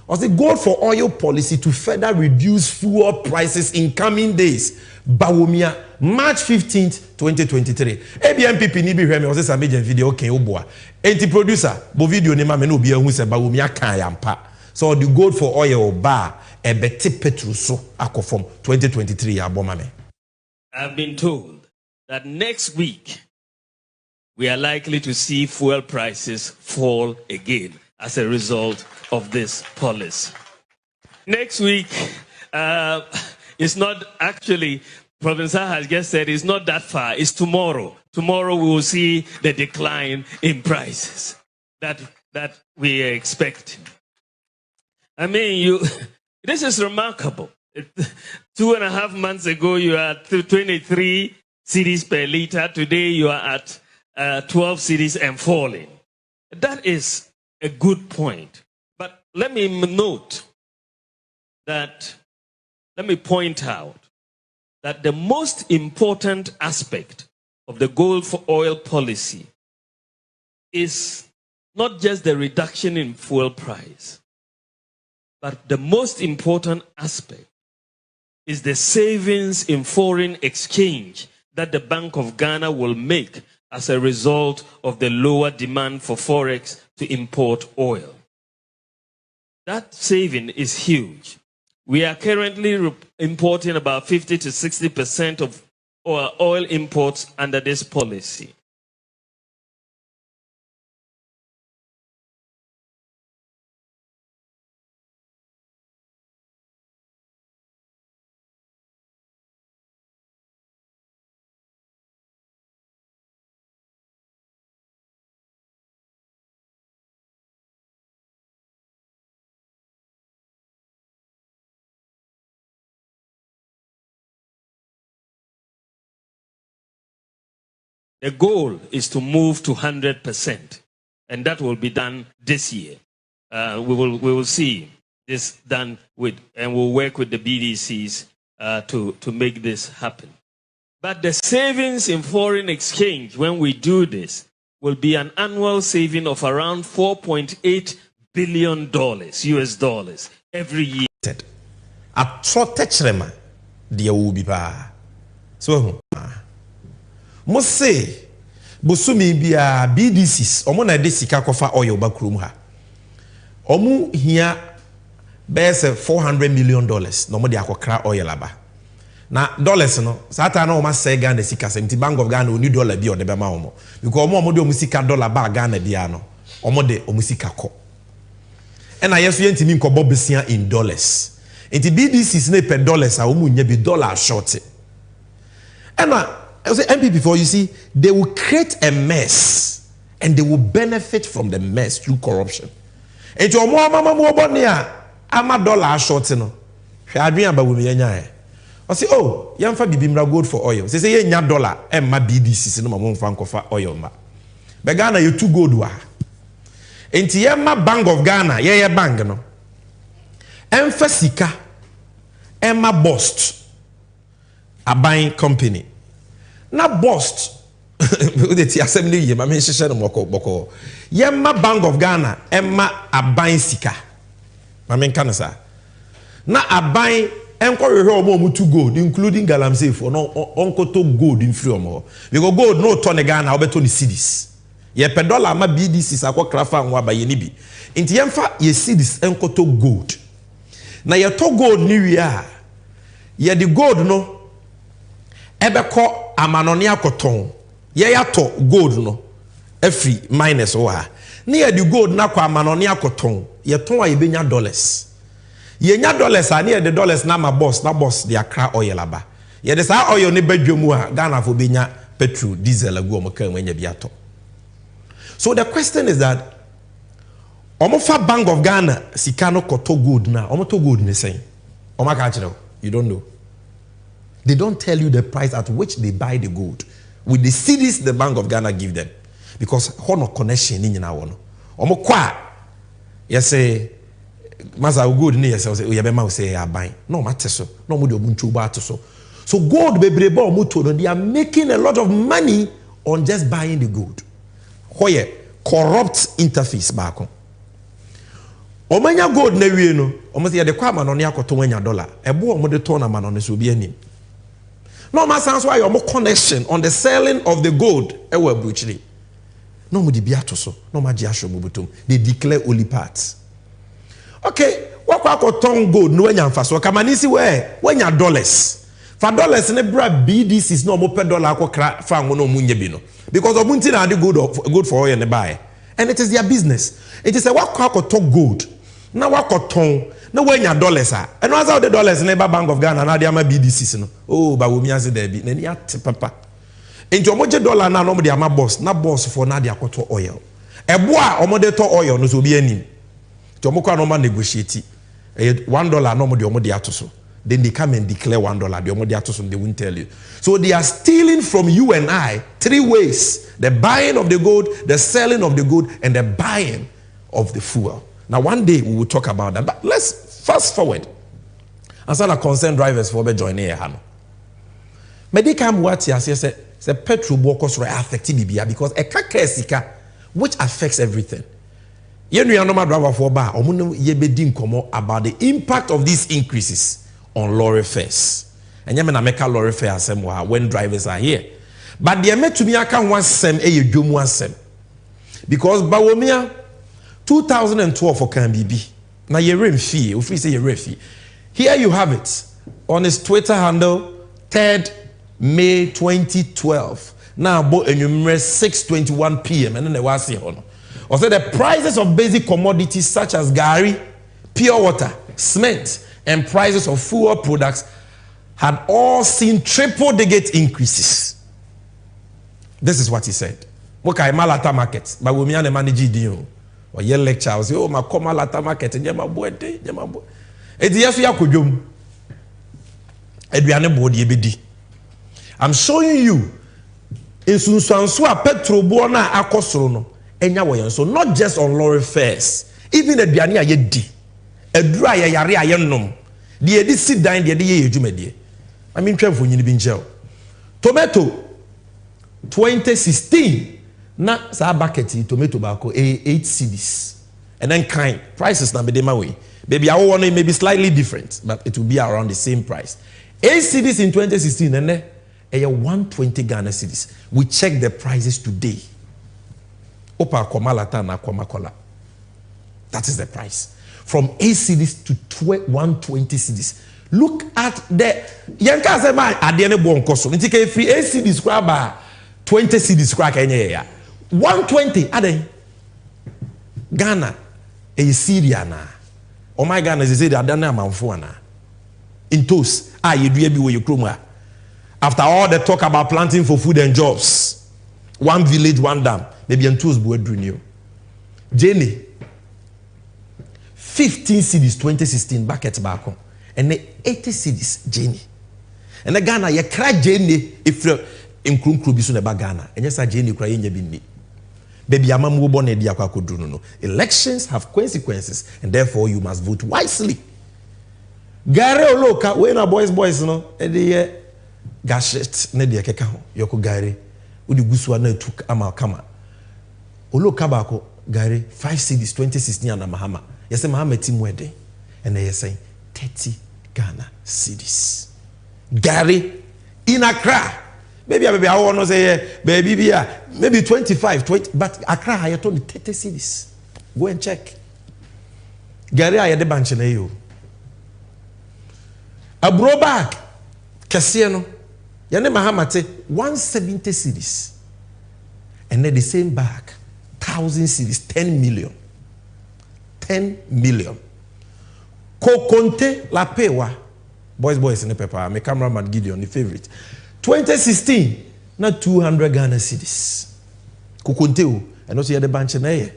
Was the goal for oil policy to further reduce fuel prices in coming days. Bawomi, March 15th, 2023. ABMPP ni bi hwe me was Sammy Gyamfi video okay oboa. Enti producer, bo video ni ma me no bi ehun se Bawomi aka yampa. So the gold for oil bar a better petrol so from 2023 abomame. I've been told that next week we are likely to see fuel prices fall again as a result of this policy. Next week, it's not actually, Professor has just said, it's not that far. It's tomorrow. Tomorrow we will see the decline in prices that we are expecting. I mean, this is remarkable. 2.5 months ago, you are at 23 cedis per liter. Today, you are at 12 cedis and falling. That is a good point. But let me point out that the most important aspect of the gold for oil policy is not just the reduction in fuel price, but the most important aspect is the savings in foreign exchange that the Bank of Ghana will make as a result of the lower demand for forex to import oil. That saving is huge. We are currently importing about 50 to 60% of our oil imports under this policy. The goal is to move to 100%, and that will be done this year. We will see this done with, and we'll work with the BDCs to make this happen. But the savings in foreign exchange, when we do this, will be an annual saving of around $4.8 billion US dollars every year. A trotechrema, dear Ubipa. So, must say, Bosumi bia BDCs, Omona de Sika kofa oil backroom ha. Omu here bears $400 million. No more de akokra oil aba. Na dollars no, sata na oma say Ghana Sika senti Bank of Ghana only dollar bi odebema omo. Because omo de omusika dollar ba Ghana dia no. Omo de omusika ko. And I yesu yenti min ko bobesia in dollars. Enti BDCs ne per dollars a omu nya bi dollar short. And I say MP before, you see, they will create a mess and they will benefit from the mess through corruption. And to ama dollar short no. I say, oh, Gyamfi bibimra gold for oil. Say ye nya dollar and ma BDC no ma fan kofa oil ma. But Ghana you too gold wa. And ma Bank of Ghana, ye bank no. Emfa sika Emma Bost a buying company. Na bust the assembly ye ma mention boko yemma Bank of Ghana emma aban sika ma men kan sa na aban enko hwehwe omo to gold including galamsey for no onkoto gold in free omo because gold no turn Ghana obeto ni cedis ye per dollar ma BDC akokra fa nwa ba ye ni bi nti yemfa ye cedis enkoto gold na ye to gold ni wi a ye the gold no ebeko amanoni akoton ye yato gold no every minus wa na ye the gold na kwa amanoni akoton ye ton a ye benya dollars ye nya dollars a na ye the dollars na ma boss the akra oil aba ye the sa oil ne badwemu a Ghana fo benya petrol diesel agu omo kan nya biato. So the question is that omofa Bank of Ghana sika no koto gold na omo to gold ne sen omo ka kire you don't know. They don't tell you the price at which they buy the gold. With the cedis the Bank of Ghana give them. Because hono connection in na wono. Omo kwa yes say masa gold ni yes say oyebema say ya buy. No matter so. No mo de obunchu ba to so. So gold bebreba omo to no they are making a lot of money on just buying the gold. Hoye corrupt interface back on. Omanya gold na wie no omo say de kwa manone akoto wanya dollar. Ebo omo de to na manone so bi anim. No man sounds why your more connection on the selling of the gold. Ewe bruchly. No mo di biato so. No ma jiasho mubutum. They declare only parts. Okay. okay, what ton gold no enya mfaso kamanisi when ya dollars. For dollars ne bra BDC is no more per dollar akokra fa ngono munye bi no. Because obunti na the good for oil ne buy. And it is their business. It is a what ton gold. Na what ton no when ya dollars are. And what's out the dollars neighbor Bank of Ghana na dia ma BDC no. Oh, ba wo mi ase there bi. Na ni ate papa. Enti omoje dollar na no mo dia ma boss. Na boss for na dia koto oil. Ebo a omode to oil no so bi anim. Ti omokwa no ma negotiate. $1 no mo de omode ato so. Then they come and declare $1. The omode ato so they won't tell you. So they are stealing from you and I 3 ways: the buying of the gold, the selling of the gold, and the buying of the fuel. Now one day we will talk about that. But let's fast forward. As I concerned drivers for joining here. Medical what you say petrol workers were affected because a kakesika which affects everything. You know, normal driver for bar about the impact of these increases on lorry fares. And you make a lorry fare when drivers are here. But they met to me, I can't want sem a you want sem because Bawomia 2012 for KMBB. Now you're in fee, if we say you're fee. Here you have it on his Twitter handle, 3rd May 2012. Now, both enumerate 6:21 p.m. and then they was here. Also, the prices of basic commodities such as gari, pure water, cement, and prices of fuel products had all seen triple-digit increases. This is what he said. Okay, Malata market, but we may manage deal. Or your lecture, I say, oh, my Malata market, and my boy, my boy. It's yes, we are kujum. Edwiane body ebedi. I'm showing you. In Sunsansua petrol buona akosoro no enya woyen so not just on lorry fares, even aduane ayedi adura yare ayenom de edi sit down de ye edwumade I mean twemfo nyini bi nchel tomato 2016 na sa bucket tomato bako 8 cedis and then kind prices na be dey my way baby I want it may be slightly different but it will be around the same price 8 cedis in 2016 and 120 Ghana cedis. We check the prices today. Opa komalata na komakola. That is the price. From 8 cedis to 120 cedis. Look at the yanka say man adene bo nkoso. Nti ke free 8 cedis kwa ba 20 cedis kwa ka enye ya. 120 aden. Ghana e Syria na. Oh my Ghana is say adana amanfo ana. In toast yedua bi wo yekroma. After all the talk about planting for food and jobs, one village, one dam, maybe in tools board renew. Jenny, 15 cedis 2016 back at back home, and 80 cedis Jenny. And the Ghana, you cry Jenny if you're in Krumkrubisun about Ghana, and yes, I Jenny crying your bindi. Baby, I'm a mobile no. Elections have consequences, and therefore you must vote wisely. Gare Oloka, when our boys, no, and the gashet ne de keka ho yoko gare udi gusua na tuk ama kama olo kabako gare 5 cedis 2016 na mahama yese mahama team wedding and they say 30 Ghana cedis gare in Accra maybe I want to say baby maybe 25 20 but Accra I told 30 cedis go and check gare I de banche na yo abro bag kese no Yane Mahamate 170 cedis. And then the same bag, 1,000 cedis, 10 million. 10 million. Kokonte la pewa. Boys in the paper. My cameraman Gideon, the favorite. 2016, not 200 Ghana cedis. Kokonte o. And also you had the bunch na ye.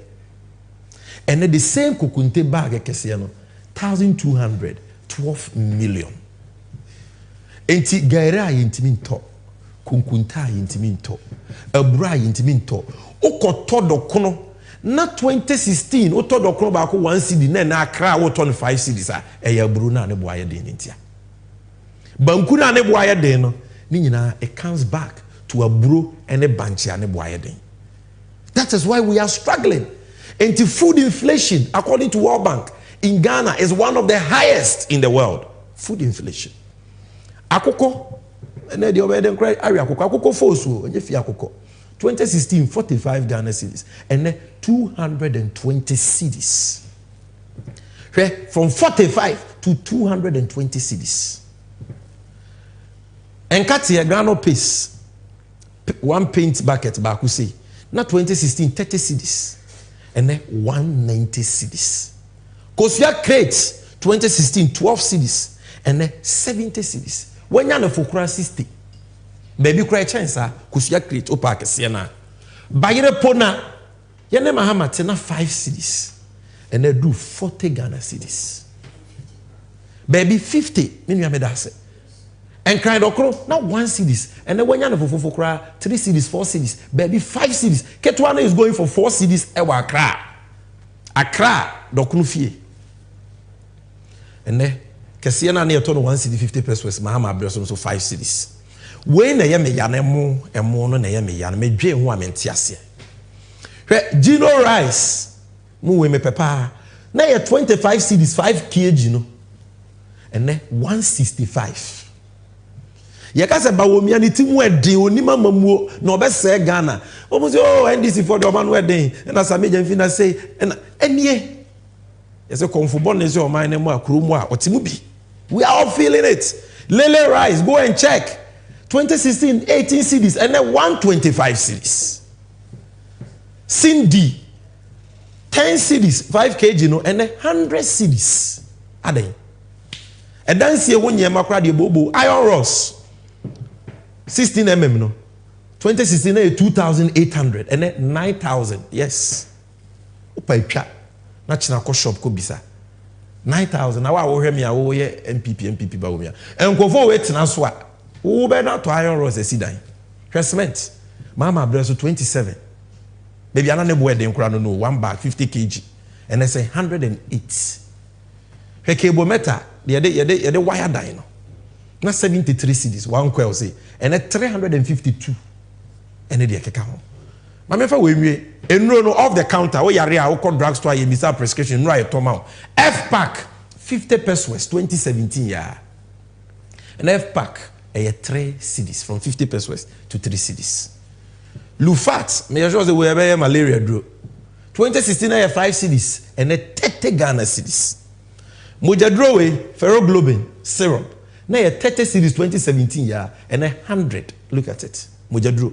And then the same kokonte bag kesiano, 1,200, 12 million. Enti gaira yintiminto kunkunta yintiminto abra yintiminto okoto dokono na 2016 oto dokono ba ko 1 cedi na Accra wo 25 cedis a eya buru na ne boaye den ntia banku na ne boaye den no ni nyina it comes back to aburo ene banchi ne boaye den. That is why we are struggling. Enti food inflation according to World Bank in Ghana is one of the highest in the world. Food inflation. Akoko, and then the obedient cry, Akoko Fosu, and if Akoko, 2016, 45 Ghana cedis, and then 220 cedis. from 45 to 220 cedis. And cut your granule paste. One paint bucket back, we say. Not 2016, 30 cedis. And then 190 cedis. Kosia crates 2016, 12 cedis. And then 70 cedis. When you're on for 60, baby cry chance, Kosia crate, opa Siena. Bayere Pona, Yana Mahamatena 5 cedis. And they do 40 Ghana cedis. Baby 50, minimum medase. And cried okro, now 1 cedis. And then when you're for 3 cedis, 4 cedis, baby 5 cedis. Ketwana is going for 4 cedis, ewa Accra, dokunu and then Kasiana near tono 1 cedi 50 pesos, Mahama Bresson, so 5 cedis. When I am a yanemo, and mono nayame yan, me dre woman tiasia. Gino rice, mu me papa, na 25 cedis, 5 kg, no, and then 165. Yakasa bawomia ni timu edi onima mamuo no be say Ghana almost NDC for the man wedding and as Sammy Gyamfi na say and enie yes komfo ne say o man mu akuro mu a otimu bi we are all feeling it. Lele rice, go and check 2016 18 cedis and then 125 cedis. Cindy 10 cedis 5 kg no and then 100 cedis ade and then see won yema kra de bobo iron rods 16 mm no 2016 2,800 and then 9,000 yes opa etwa na china ko shop ko bisa 9,000 na wa wo hwe me a wo ye MPP ba wo me enkofo we tina so a wo be na to iron rods esidan cement mama breso 27 baby ana ne bo eden kura no 1 bag 50 kg and they say 108 he cable meter ye de wire die no na 73 cedis one quail say and at 352 and the keka ho mamefa we nwie enro no off the counter we yare a wo drugstore ye bisa prescription no ayeto ma F pack 50 pesos 2017 ya and F pack 3 cedis from 50 pesos to 3 cedis Lufat me just the way be malaria draw 2016 5 cedis and 30 Ghana cedis Mojadro we ferroglobin syrup na 30 cedis 2017 ya and 100 look at it Mojadro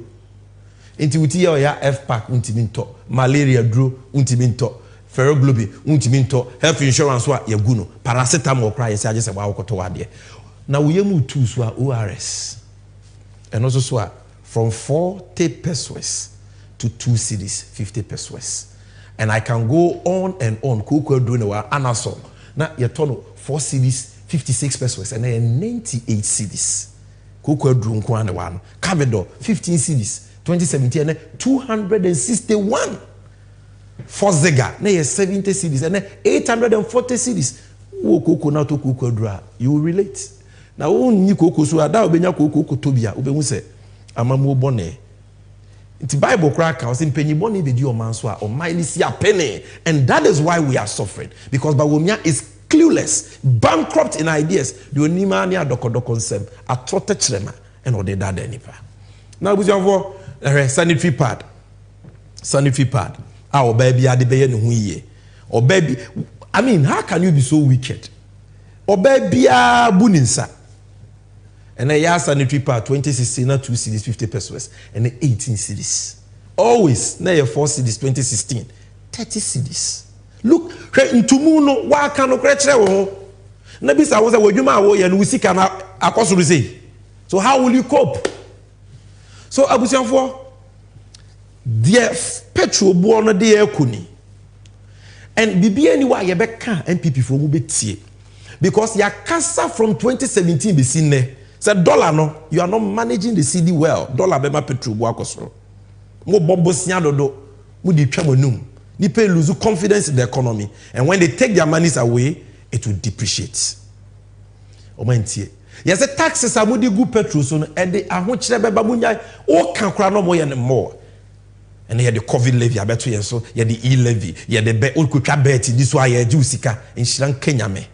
inti wuti ya F pack untiminto malaria draw untiminto ferroglobin untiminto health insurance wa ya guno paracetamol cry ya say wa akoto wade na we mu two so ORS and also so from 40 pesos to 2 cedis 50 pesos and I can go on and on koko do no anaso na ye tono 4 cedis 56 pesos and then 98 cedis koko dru nko ane wa no Cavedor 15 cedis 2017 and 261 Forziga na 70 cedis and 840 cedis wo koko na to koko dru you will relate na wo nyi koko so ada obenya koko tobia obehu se amamu bone the Bible crack was in penny bone be di o man so a o maili si apene and that is why we are suffering because Bawumia is clueless bankrupt in ideas the onima ni adokodoko nsem atrote chirema and ode dada enipa now we have sanitary pad our baby ade be ye ne hu yie o baby I mean how can you be so wicked o baby a buninsa and then ya sanitary pad 2016 na 2 cedis 50 pesos and then 18 cedis always na 4 cedis 2016 30 cedis look ntumu no wa ka no kire wo na bisa wo say wadwuma wo ye no usika na akosuru say so how will you cope so abusianfo the petrol bo no de ekuni and bibia ni wa ye be ka MPP fo mu betie because ya kasa from 2017 be sinne said dollar no you are not managing the CD well dollar be ma petrol bo akosoro mo bobo sia dodo mo di twa manum ni pay lose confidence in the economy and when they take their monies away it will depreciate omantie yes the taxes are mudi good petrol so no and they ahokire beba munya o kan kra no mo ye more and here the COVID levy abeto yen so ye the e levy ye the be okutwa bet this why ye ju sika in Kenya me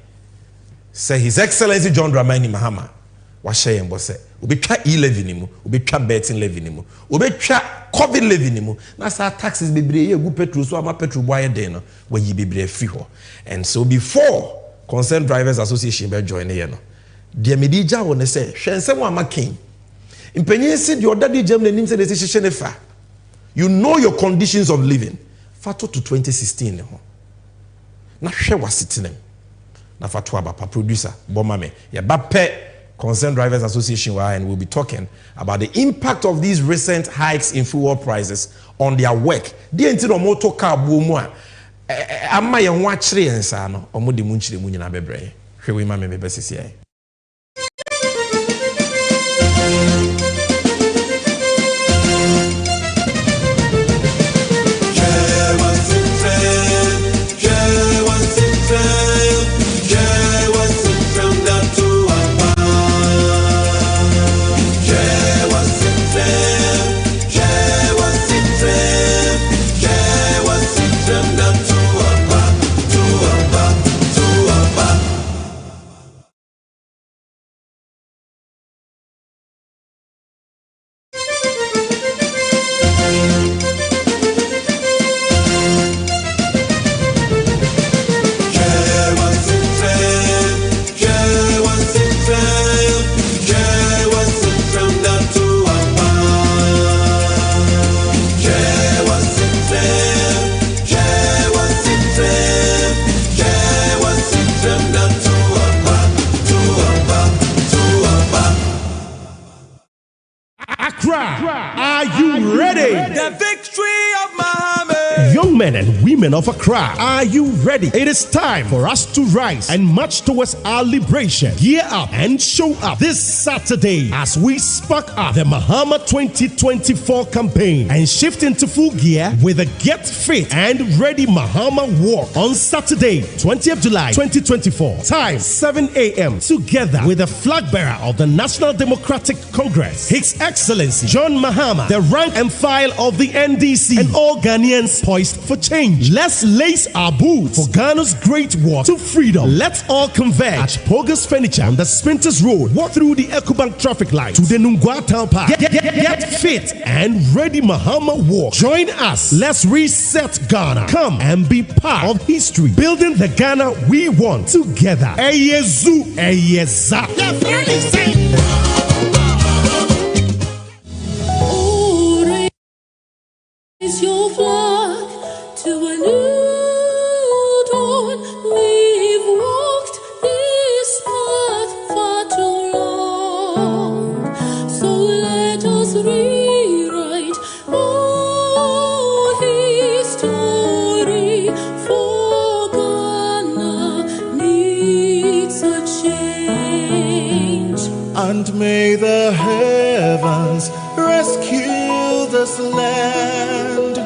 say His Excellency John Dramani Mahama wahye yen bose obetwa e-levy ni mu obetwa betting levy ni mu obetwa covid levy ni mu na sa taxes bebre ye gu petrol so ama petrol boy den no wayi bebre free ho and so before Concerned Drivers Association be join ye no de medija wo ne se hwensem wa makin impenye si de odade jam nanim se de se ne fa you know your conditions of living fato to 2016 ho na hwe wasitinem na fato abapa producer bomame ya bape Concerned Drivers Association and we'll be talking about the impact of these recent hikes in fuel prices on their work. The entire motor car boom ama ye ho akire ensa no omode mu nkire mu nyina bebre hwewe ma me besisi ai Are you ready? The victory of Muhammad. Young men and women of Accra, are you ready? It is time for us to rise and march towards our liberation. Gear up and show up this Saturday as we spark up the Mahama 2024 campaign and shift into full gear with a Get Fit and Ready Mahama Walk on Saturday, 20th July 2024. Time 7 a.m. Together with the flag bearer of the National Democratic Congress, His Excellency John Mahama, the rank and file of the NDC, and all Ghanaians poised for change. Let's lace our boots for Ghana's great walk to freedom. Let's all converge at Pogus Furniture on the Sprinters Road. Walk through the EcoBank traffic light to the Nungwa Town Park. Get fit and ready Mahama Walk. Join us. Let's reset Ghana. Come and be part of history. Building the Ghana we want together. Eyezu Eyeza. Raise your flag to a new dawn. We've walked this path far too long, so let us rewrite our history. For Ghana needs a change. And may the heavens rescue this land.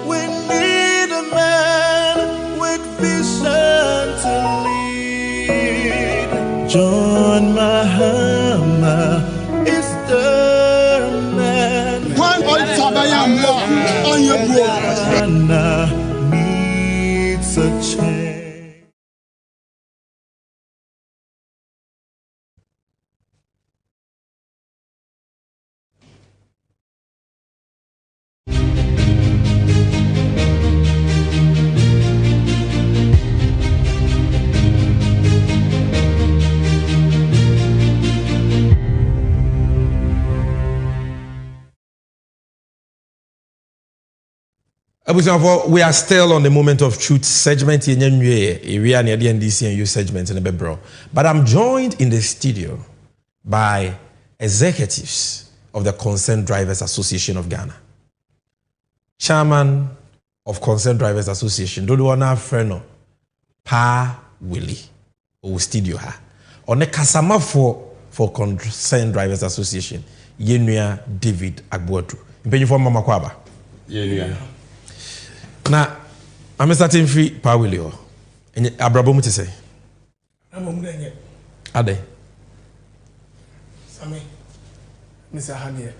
We need a man with vision to lead. John Mahama is the man. Ghana needs a change. We are still on the Moment of Truth segment in area near the NDC and youth segment in the Bebro. But I'm joined in the studio by executives of the Concerned Drivers Association of Ghana. Chairman of Concerned Drivers Association, Dodowana Freno, Pa Willie, or studio ha. On the Kasama for Concerned Drivers Association, Yenuya David Agboatu. Impenyu for Mama Kwaba. Yenuya. Na I'm starting free Pa Willie o. Enye abrabo mu te say. Amom denye. Ade. Sammy. Mr. Haniye.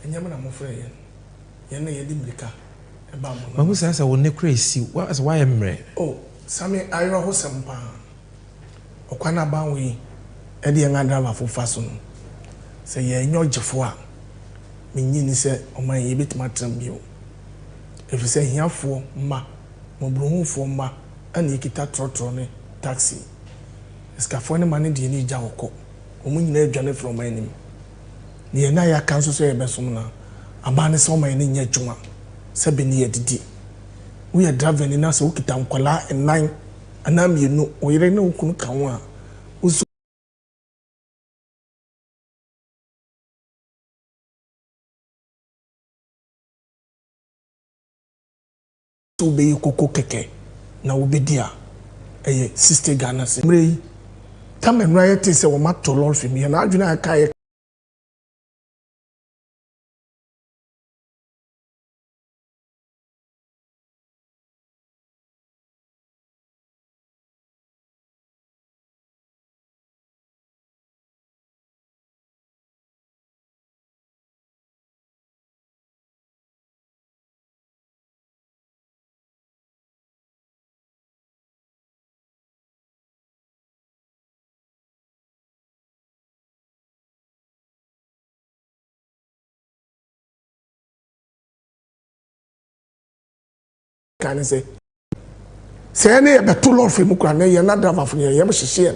Enye na mo frɛ yen. Yen na yedi mlika. E ba mo. Ma hu say say won ne crazy. Why am mre? Oh, Sammy ayro ho sempa. Okwana ba wi. e de nga driver for faso no se ye nyogefo a menyini se oman ye betima tram bio if say hiafo ma mobruhufo ma ani kita trotro ne taxi iskafo ne mane de ni gya woko omunyina adwane from anim ne na ya kanso so ye besom na abane se oman ne nya adwuma se be ne yedidi we are driving na se ukita nkola enan anam yenu oyire ne ukunu kanwo a uso to be koko keke na obedia eye sister Ghana se mrei tamenwa yete se wo mato lol film ye na adwuna aka ye kan say say na ye beto lol film kura na ye na driver for ye be hihye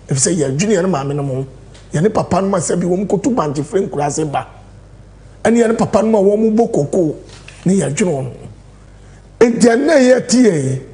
if say ye junior ma me no mo ye ne papa no ma say bi wo mkotu banji friend kura say ba ani ye ne papa no ma wo mu bokoko ni ye dwene won e na ye tie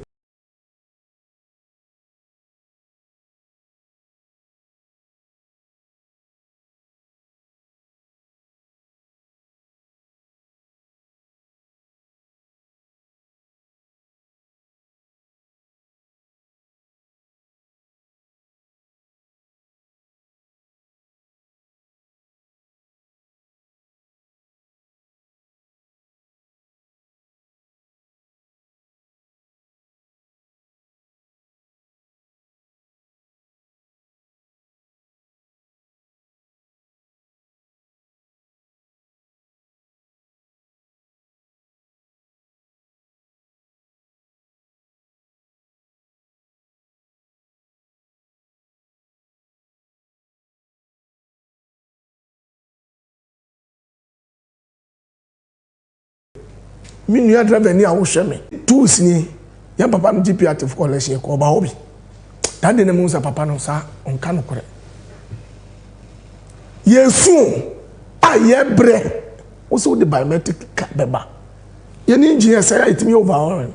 mi nua driver ni a wo hwe me tools ni ya papa no GP active collection ko ba obi that dey na mu sa papa no sa onka no kore yesu a ye bre wo so the biometric beba ye ni engineer say it me over all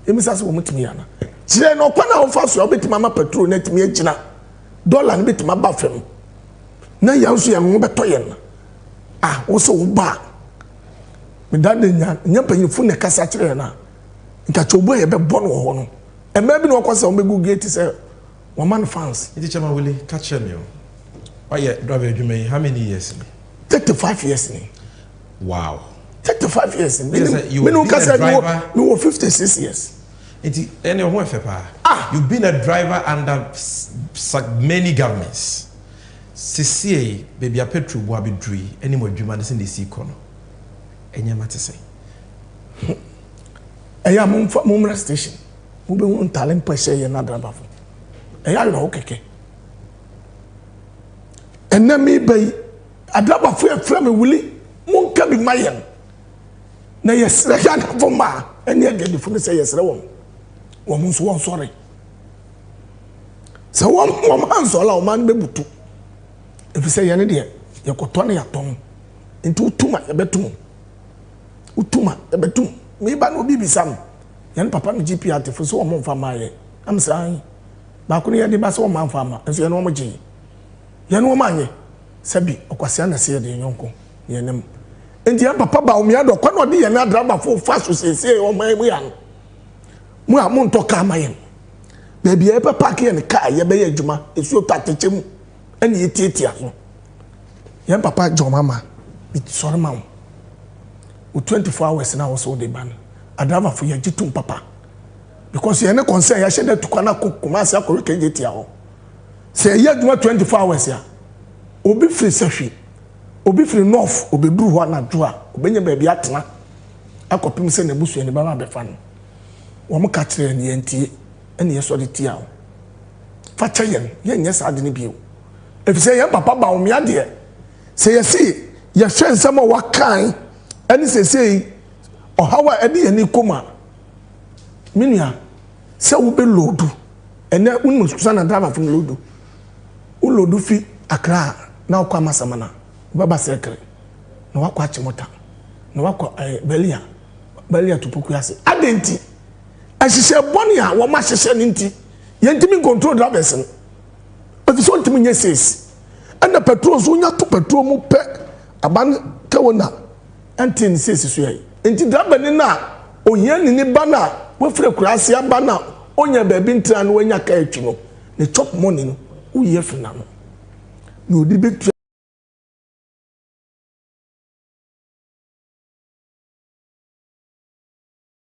emi sa so wo mutimi ya na kire no kwa na wo fa so obetima ma petrol na timi agina dollar na betima ba fam na ya so ya mo beto ye na ah wo so wo ba me dade nya panyifo ne kasa kire na nka chobo ye be bono ho no e ma bi no kwasa o megu gate say woman fans Iti chama wili catch me o why driver adwuma how many years 35 years ni wow 35 years ni me no kasa no 56 years Iti any ho efe pa you've been a driver under many governments CCA baby a petrol bo abedri any mo adwuma ne NDC kono enyama te say eya mum station mu be won talent pressure ye na driver fo eya no keke enami bay adaba fo e frame wuli mun ka bi mayen na yesre ya na fo ma eni agedi fo ne say yesre won wo mun so won sorry so won man so la o man be butu e fi say ye ne de ye koto na ya ton nti utuma ye betum utuma e betum me ba no bi bisam yan papa no GP active so wo mfa ma ye am say ba ko ne ye de ba so wo mfa ma enso ye no mo gye ye no ma nye sabi okwase na se ye de nyonko ye nem enti yan papa ba o mi ado kwa no de ye na driver fo fa so sese o ma mu ya mu a mu nto ka ma ye baby e papa ke ne ka ye be ye adwuma esu to atete mu ene ye tietia so yan papa jomama it sorry ma 24 hours now also the ban a driver for your jitum papa because you are not concerned you should to kwana kumasi akori kejeti ya ho say you do 24 hours ya obi free sehwe obi free north obi duru ho na do a obenye ba bia atena akopim se na busu eni ba ma be fa no wo mo ka kire ne entie ene ye so de tia ho fa chayen ye nye sa de ne bio if say yan papa ba omia de say you see ya hwe nsem wa kan ani say ohawa ade ani koma minua say wo be lodu ene unu susana driver from lodu u lodu fi Accra na kwa masamana baba sekre na wakwa chimota na wakwa belia tupuku yase adenti ahihye boni a wo ma hihye ni nti yentimi control drivers no ofiso ntimi nye says and petrol so nya to petrol mu pe aban kawona antin says so yai enti driver ni na ohia ni bana wo fre kurase abana onya baabi ntra no wanya ka atwi no ne chop money no wo ye fina no no di betu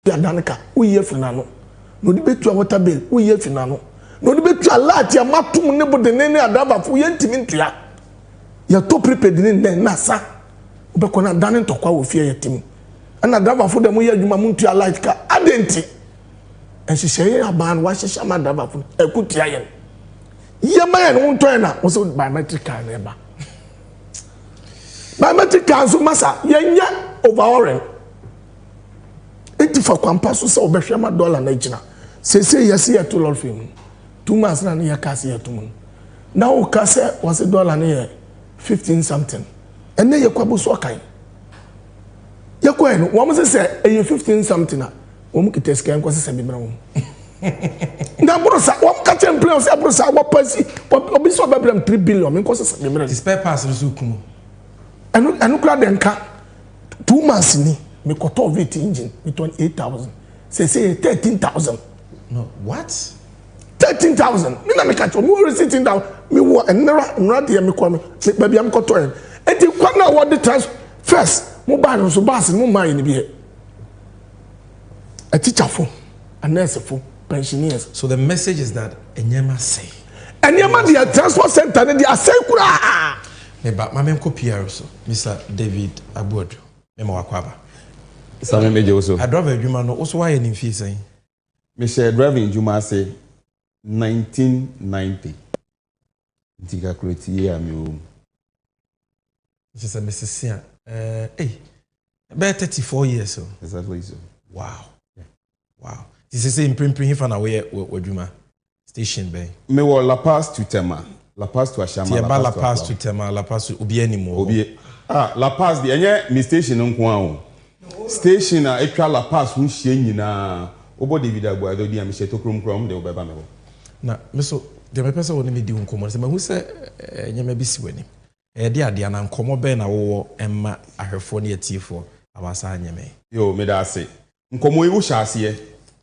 ya danaka wo ye fina no no di betu water bill wo ye fina no no di betu alert ya matum ne bode ne adaba fu ye ntimi ntua ya to prepared ne na sa be ko na dan ntokwa wo fie yetim ana adaba fu dem ye adwuma mu ntua alert ka adenti ehihye ya ban wa hihye ma adaba fu ekutia ye Yama no ntoy na wo so biometric card na ba. Biometric card so masa yenya overall. Enti fa kwampa so se obehwe ma dollar na gina. Sese yesi ya to lord film. 2 months na ya kase ya to mun. Na o kase was dollar na 15 something. Ene ye kwabo so kan. Ye kwa no wo mo se 15 something na wo mo kiteska enko se bi mra wo. Na brosa wam ka chen play say brosa wa pasi obi so be bram 3 billion me kosa se me spare parts so kumo anu kula den ka 2 months ni me koto vet engine me 28,000 say 13,000 no what 13,000 me na me ka cho me we sitting down me wo enra de me kwa me ba bia me koto en enti kwa na wo the trans first mo ba no so bus mo ma ni bi a teacher fo a nurse fo pensioners. So the message is that Enyema say. Enyema the transport center they are say kura. Meba mamem ko PR so Mr. David Abuodo. Mema wakwaba. Sammy meje also. I drive adwuma no also why in fee say. Mr. driving adwuma say 1990. Ntika create year me o. Just a Mr. Sia. About 34 years so. Exactly so. Wow. Yeah. Wow. This is in print hifa na we adwuma station bay. Me wo La Paz to Tema. La Paz to Ashama. La Paz to Tema, La Paz to obi animo. Obi. La Paz de enye mi station nko an o. Station na etwa La Paz hu hie nyina. Obo David Abuado di am hie to krom krom de obeba me ho. Na me so de me pese woni me di nkomo se me hu se nyama bi si wani. De ade na nkomo be na wo emma ahwefo ne atifo awasa nyame. Yo me da ase. Nkomo yi wo hya ase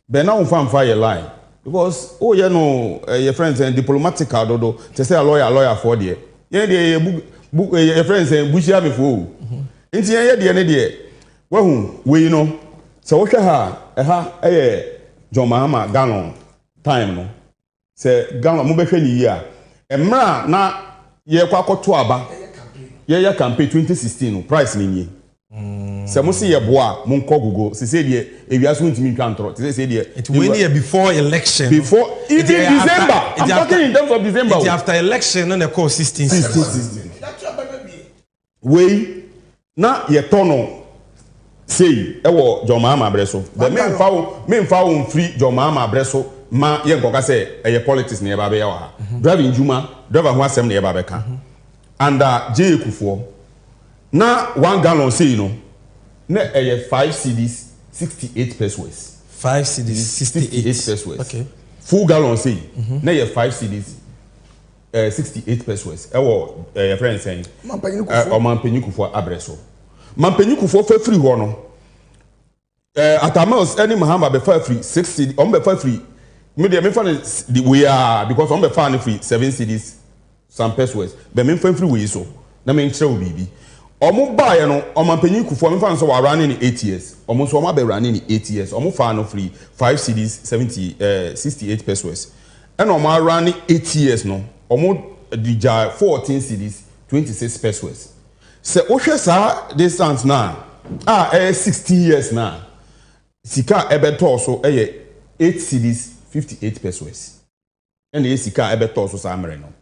Ben now fan your line because oh you know your friends and diplomatic dodo to say a lawyer for there. Yeah book your friends and bushia before. Inti yeah there ne there. We know so what John Mahama gallon time no. Say gallon mo be hwe ni year. Emra na ye kwa koto aba. Ye campaign 2016 price ni nie. Se mo se ye boa mo nko gugo se de ewia so ntimi twa ntro se de it when year before election before it in December I'm talking in terms of December it after election no call 16 we na ye tono sei e wo John Mahama breso the me mfa wo free John Mahama breso ma ye nkoka se e politics na ye ba be ya wa driving juma driver ho asem na ye ba be ka and J Kufuor na 1 gallon say no na 5 cedis 68 pesos 5 cedis 68 pesos okay full gallon say na 5 cedis 68 pesos e wo friend saying Mampanyi Kufuor abreso Mampanyi Kufuor fa free ho no Atamos any Mahama be fa free 6 cedis on be fa free me dey me fa the we are because on be fa free 7 cedis some pesos be me fa free we so na me nkyerɛ wo bibi omo bae no Mampanyi Kufuor me fa so wa running in 8 years omo so omo be running in 8 years omo fa no free 5 cedis 68 pesos and omo running 8 years no omo dija 14 cedis 26 pesos se o hwe sa distance na 16 years na sika ebeto so 8 cedis 58 pesos and sika ebeto so sa mere no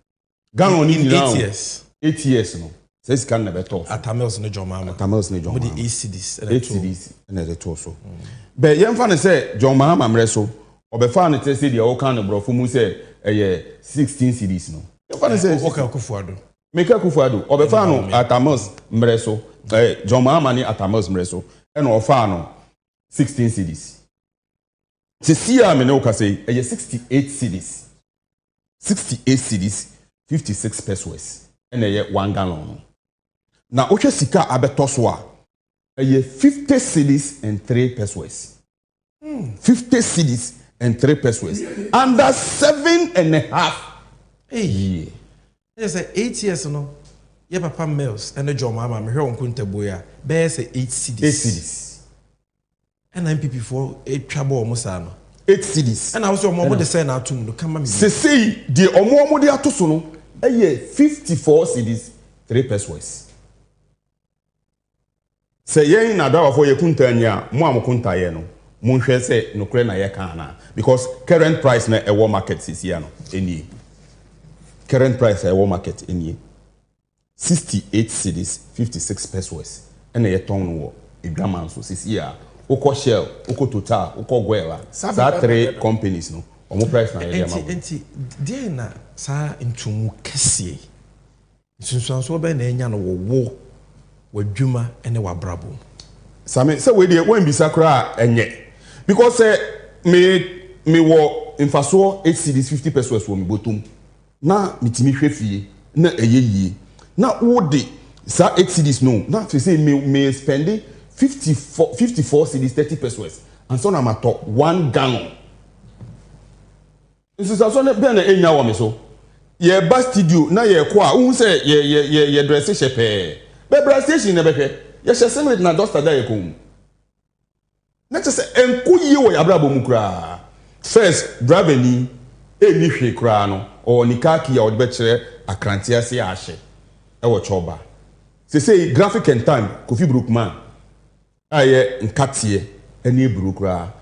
Gallon in in 8 years. 8 years no. Says can never talk. Atamels no John Mahama. Atamels no John. With the 8 cities. 8 cities and the two so. But yɛn fa ne sɛ John Mahama mmerɛ so ɔbɛfa ne tɛ sɛ deɛ ɔka ne brɔfo mu sɛ ɛyɛ 16 cities no. Yɛn fa ne sɛ Oka Kufuado. Meka Kufuado ɔbɛfa no Atamels mmerɛ so John Mahama ne Atamels mmerɛ so ɛna ɔfa no 16 cities. Sisi a me ne ɔka sɛ ɛyɛ 68 cities. 68 cities 56 pesos ɛna ɛyɛ 1 gallon. Na ohwe sika abeto so a eye 50 cedis and 3 pesos. 50 cedis and 3 pesos. Under 7.5 year. Yes, 8 years no. Ye papa Mills and the John Mama me hwe onkunta boya. Be say 8 cedis. 8 cedis. And MPP for 8 trouble almost no. 8 cedis. And I was your mom de say na atum no kama me. Se sei de omo de atoso no eye 54 cedis 3 pesos. Say yen na dawa for yekunta nya mo amokunta ye no mo hwe se nokre na ye kan na because current price na e market this year no eni current price e market eni 68 cedis 56 pesos and ye ton no edwaman so this year uko Shell uko Total uko Gwela that 3 companies no omo price na ye ma enti dey na sa ntumu kese nsunsuanso be na enya no wo wadwuma ene wabrabo Sammy say we dey when be sakra enye because me wo infaso 8 cedis 50 pesos wo me botom na mitimi hwe fie na eyeyie na wo de sa 8 cedis no na fi say me spending 54 cedis 30 pesos and so na mato 1 gallon nsisaso ne be na enya wo me so ye ba studio na ye ko a wo say ye dress shepe Bebra station na behwe ye hye seminit na dosta da ye kom na tse enku yi wo ya brabo mu kra first driver ni eni hwe kra no o ni kaki ya odbe kire akrantia se ya hye e wo choba say graphic and time Kofi Brookman aye nkatie eni buru kra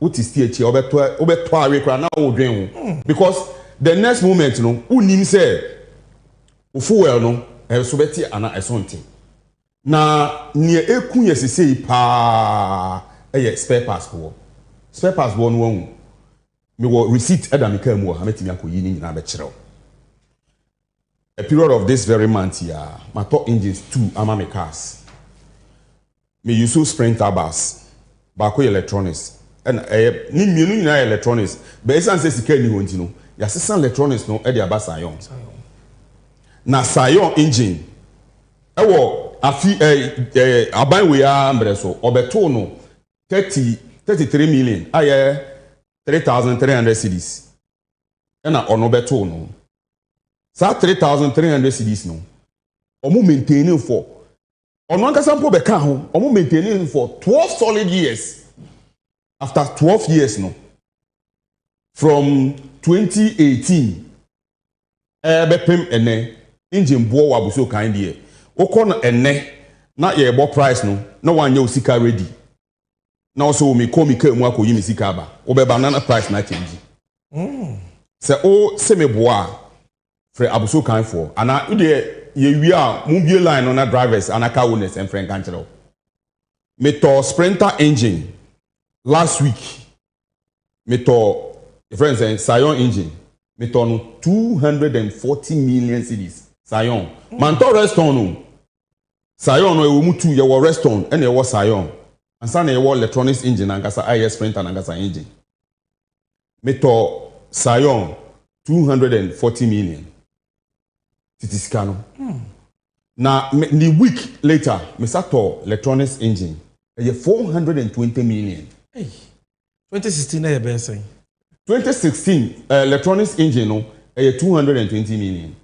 uti stie chi obeto awe kra na wo dwen ho because the next moment no unim say ufuel no e so beti ana esonte na nie eku yesesei pa spare parts bo no won me wo receipt edamika mu ha metimi akoyi ni nyina be kirew a period of this very month here my top engines 2 amame cars me use Sprinter bus ba ko electronics and ni mienu nyina electronics be esan se sika ni ho ntino ya sesan electronics no e de aba Sayon na Sayon engine ewo afi aban we ya mbreso obeto no 33 million aye 3,300 cedis ena ono beto no sa 3,300 cedis no omo maintaining for ono ankasa mpo beka ho omo maintaining for 12 solid years after 12 years no from 2018 bepem ene engine bo wa buso kan die okon ene na ye bo price no na wanya osika ready na also me komi ka mu akoyi me sika ba obeba na price na change se o se me boa fre abuso kan for ana de ye wi a mu bie line no na drivers anaka owners and friend kan chero me to Sprinter engine last week me to friends and Sayon engine me to no 240 million cedis Sayon man to restaurant no Sayon no e mu tu ye wo restaurant and ye wo Sayon ansa na ye wo electronics engine angasa IS Sprinter angasa engine me to Sayon 240 million Titiskano. Now, the week later, me sato electronics engine. 420 million. Hey, 2016 na be saying. 2016 electronics engine no 220 million.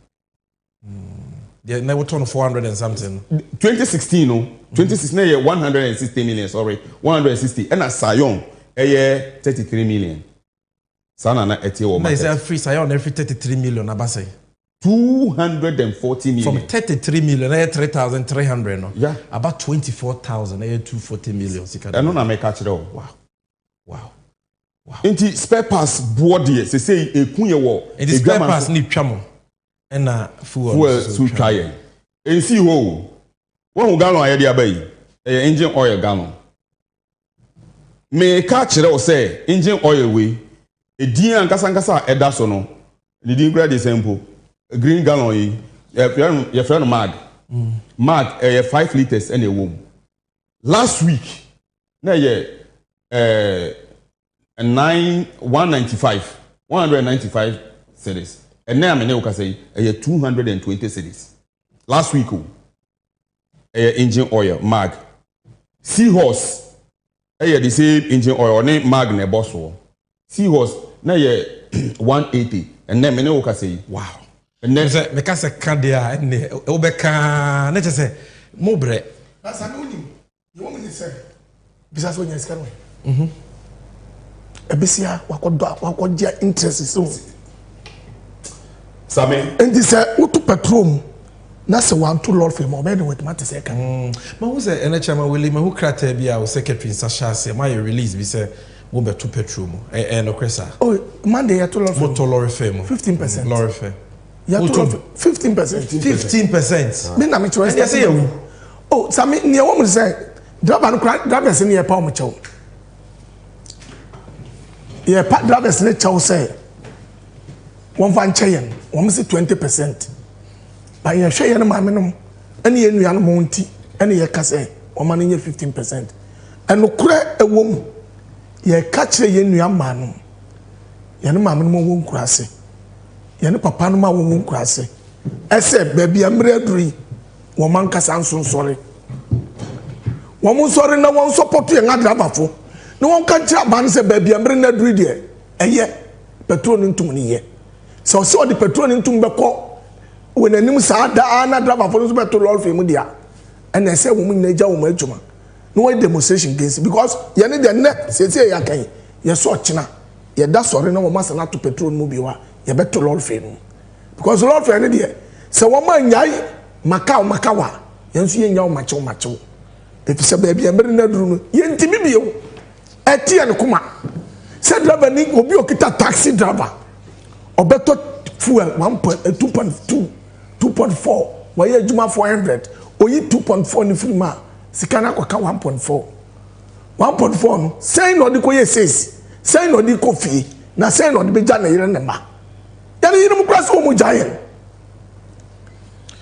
Yeah, now we turn 400 and something. 2016 no 2016 160 million. Sorry, 160. And a Sayon 33 million. Sana na eti o market. Na is free Sayon every 33 million abase. 240 million. From 33 million, 3,300. No? Yeah. About 24,000, 240 million. I know na make catch it all. Wow. Inti spare parts board here. Say ekunye wo. Inti spare parts ni twamo. ɛna fuel so try and see ho one gallon aye dia bayi engine oil gallon me ka kire o say engine oil we edin ankasa eda so no the din grade example green gallon yi your friend mag 5 liters and a womb last week na ye 195 cedis and now me ka say 220 cedis last week engine oil mag seahorse the same engine oil ne mag ne boss seahorse na ye 180 and then me ka say wow and then me ka say kadia ne obeka na say mobre asa no ni you want me to say bisa so nya sika no ebisia wakodo interest so Sammy and this utu petrol na se wan to lord fame obey with matter say kan ma who say ene chama wele ma who krata bia o secretary sasha say my release be say wo be to petrol mo no kwesa oh man dey to lord motor lorry fame 15% lorry fame ya to 15% me na me choice say you oh Sammy ne wo mo say drivers ne pa mo chew ye pa drivers ne chew say one van chain one say 20%. By your share no mamnom any enuan monti any ye ka say woman nye 15%. And no kura a wom ye catch ye enuan manum ye no mamnom won kurase ye no papa no ma won kurase ese baby amre aduri woman kasa nso sorry woman sorry na won support ye ngadrabafo no won ka kira ban say baby amre na aduri de eye petrol ntum ni ye so the petrol ntum beko when anim saa da na driver for so beto lol fame dia and I say woman na ja woman adwuma no way demonstration against because ye ne de ne sese ya kan ye so china ye da sori na woman sana to petrol mu bi wa ye beto lol fame because lol fame dia se woman nyai makawa ye nso ye nyawo machew if se ba bia mbere na duru no ye ntimi bi yo etie ne kuma se driver ni obi okita taxi driver obeto fuel 2.4 why you juma 400 oyi 2.4 ni free ma sikana kwaka 1.4 no say no di ko ye says say no di ko fie na say no di be ja na yire ne ma ya ni yire mu kwase o mu jayen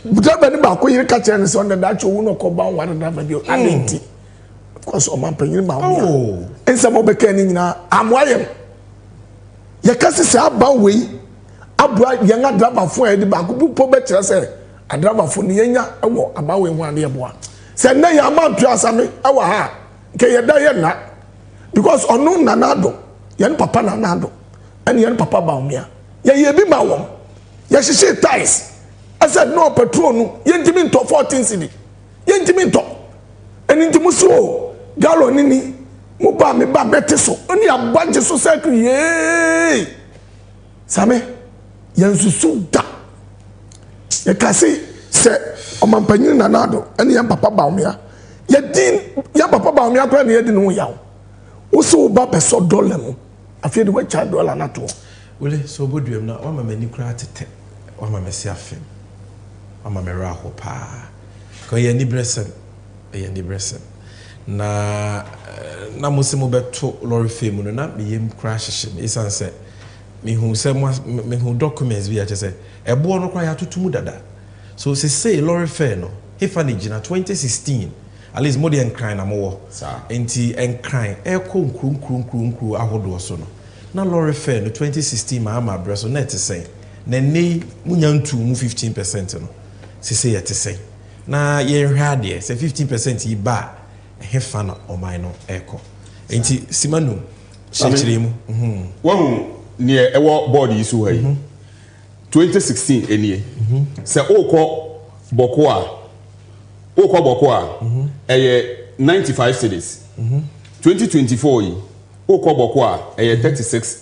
budaba ni ba ko yire ka chere ne so na da cho wu no ko ba wan da ba bi anenti because o man panyin ba o ensa mo be kan ni nyina amwayem ya kasi se aba we abua yanga driver fo e di ba ko po be kire se a driver fo ni yenya ewo abawe ho ade eboa se na ya mantu asame ewa ha ke ye da ye na because onu na nado ye n papa na nado and ye n papa ba omia ye bi ma wom ye hihye ties I said no petrol no ye ntimi nto 14 cedi ye ntimi nto eni ntimi so gallon ni mo ba me ba bete so oni abanje so circle ye same yansusu da ye kasi se omampanyin na nado ene yan papa ba omia ye din ya papa ba omia kra na ye din no yaw wo se wo ba peso dollar no afie de wa cha dollar na to wole so boduem na wa mama ni kra tete wa mama si afem wa mama ra ho pa ko ye ni bresem na musimo beto lorry fame no na me yem kra hyehye isan se me hu documents bi a che se ebo no kra ya tutumu dada so say lorry fare no if an gina 2016 at least more than crying na mo enti en crying e ko nkru ahodo so no na lorry fare no 2016 ma breso net say na nei munyantu mu 15% no say yet say na ye hwa de say 15% yi ba hefa na o mai no eko enti simanu chechire mu wahu ne ewo board yi so hai 2016 enie se okọ boko a eye 95 cedis 2024 yi okọ boko a eye 36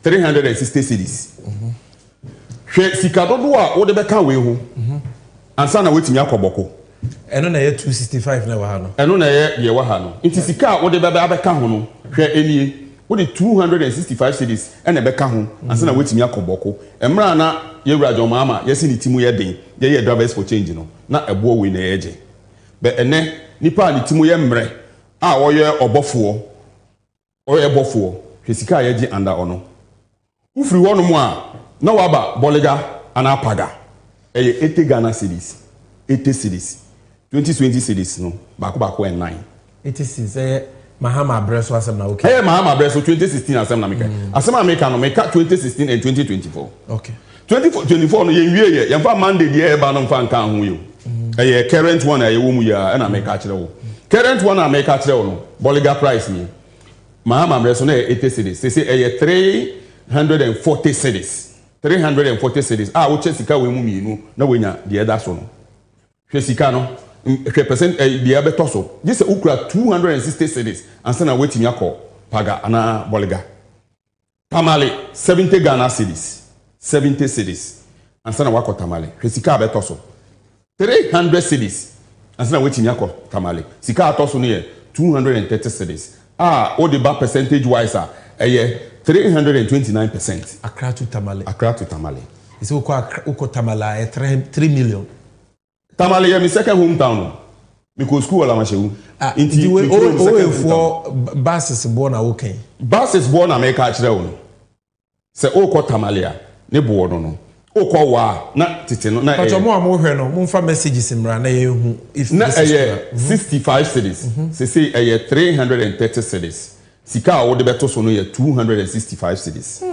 360 cedis hwe sika dodo a wo de beka we ho ansa na wetimi akọ eno na ye 265 na wa ha no eno na ye wa ha no nti sika a wo de beka ho no hwe enie what the 265 cities and a beka ho and say na wetimi akoboko emra na yewura John Mahama yesi ni timu ye den ye drivers for change no na ebo we na eje be ene nipa ni timu ye mre a wo ye obofo hwesika ye gi under ono ufiri wono mu a na waba bolega ana paga 80 Ghana cities 80 cities 2020 cities no baako and 9 80 cities Mahama Breso asem na okay. Mahama Breso 2016 asem na meka. Asem America no meka 2016 and 2024. Okay. 2024 no ye yemfa Monday dey eba no mfa nka ho yo. Current one wo mu ya na meka kire wo. Current one na meka kire wo no. Boliga price ni. Mahama Breso na 80 cities. Say 340 cities. 340 cities. Wo chesika we mu mienu na wenya the other so no. Chesika no percent the abeto so this ukra 260 cities and say na wetimi akọ paga ana boliga tamale 70 Ghana cities 70 cities and say na wakọ tamale sika abeto so 300 cities and say na wetimi akọ tamale sika ato so ne 230 cities o the back percentage wise 329%. Accra to Tamale is uko Tamale 3 million. Tamale is my second hometown because school ala mashewu. Inti we for buses born okay. Buses born America akire wo. Se oko Tamale a ne bo no. Oko wa na tete no na. But mo hwe no mo fa messages mra na ye hu if na 65 cities. Say 330 cities. Sika wo de beto so no 265 cities.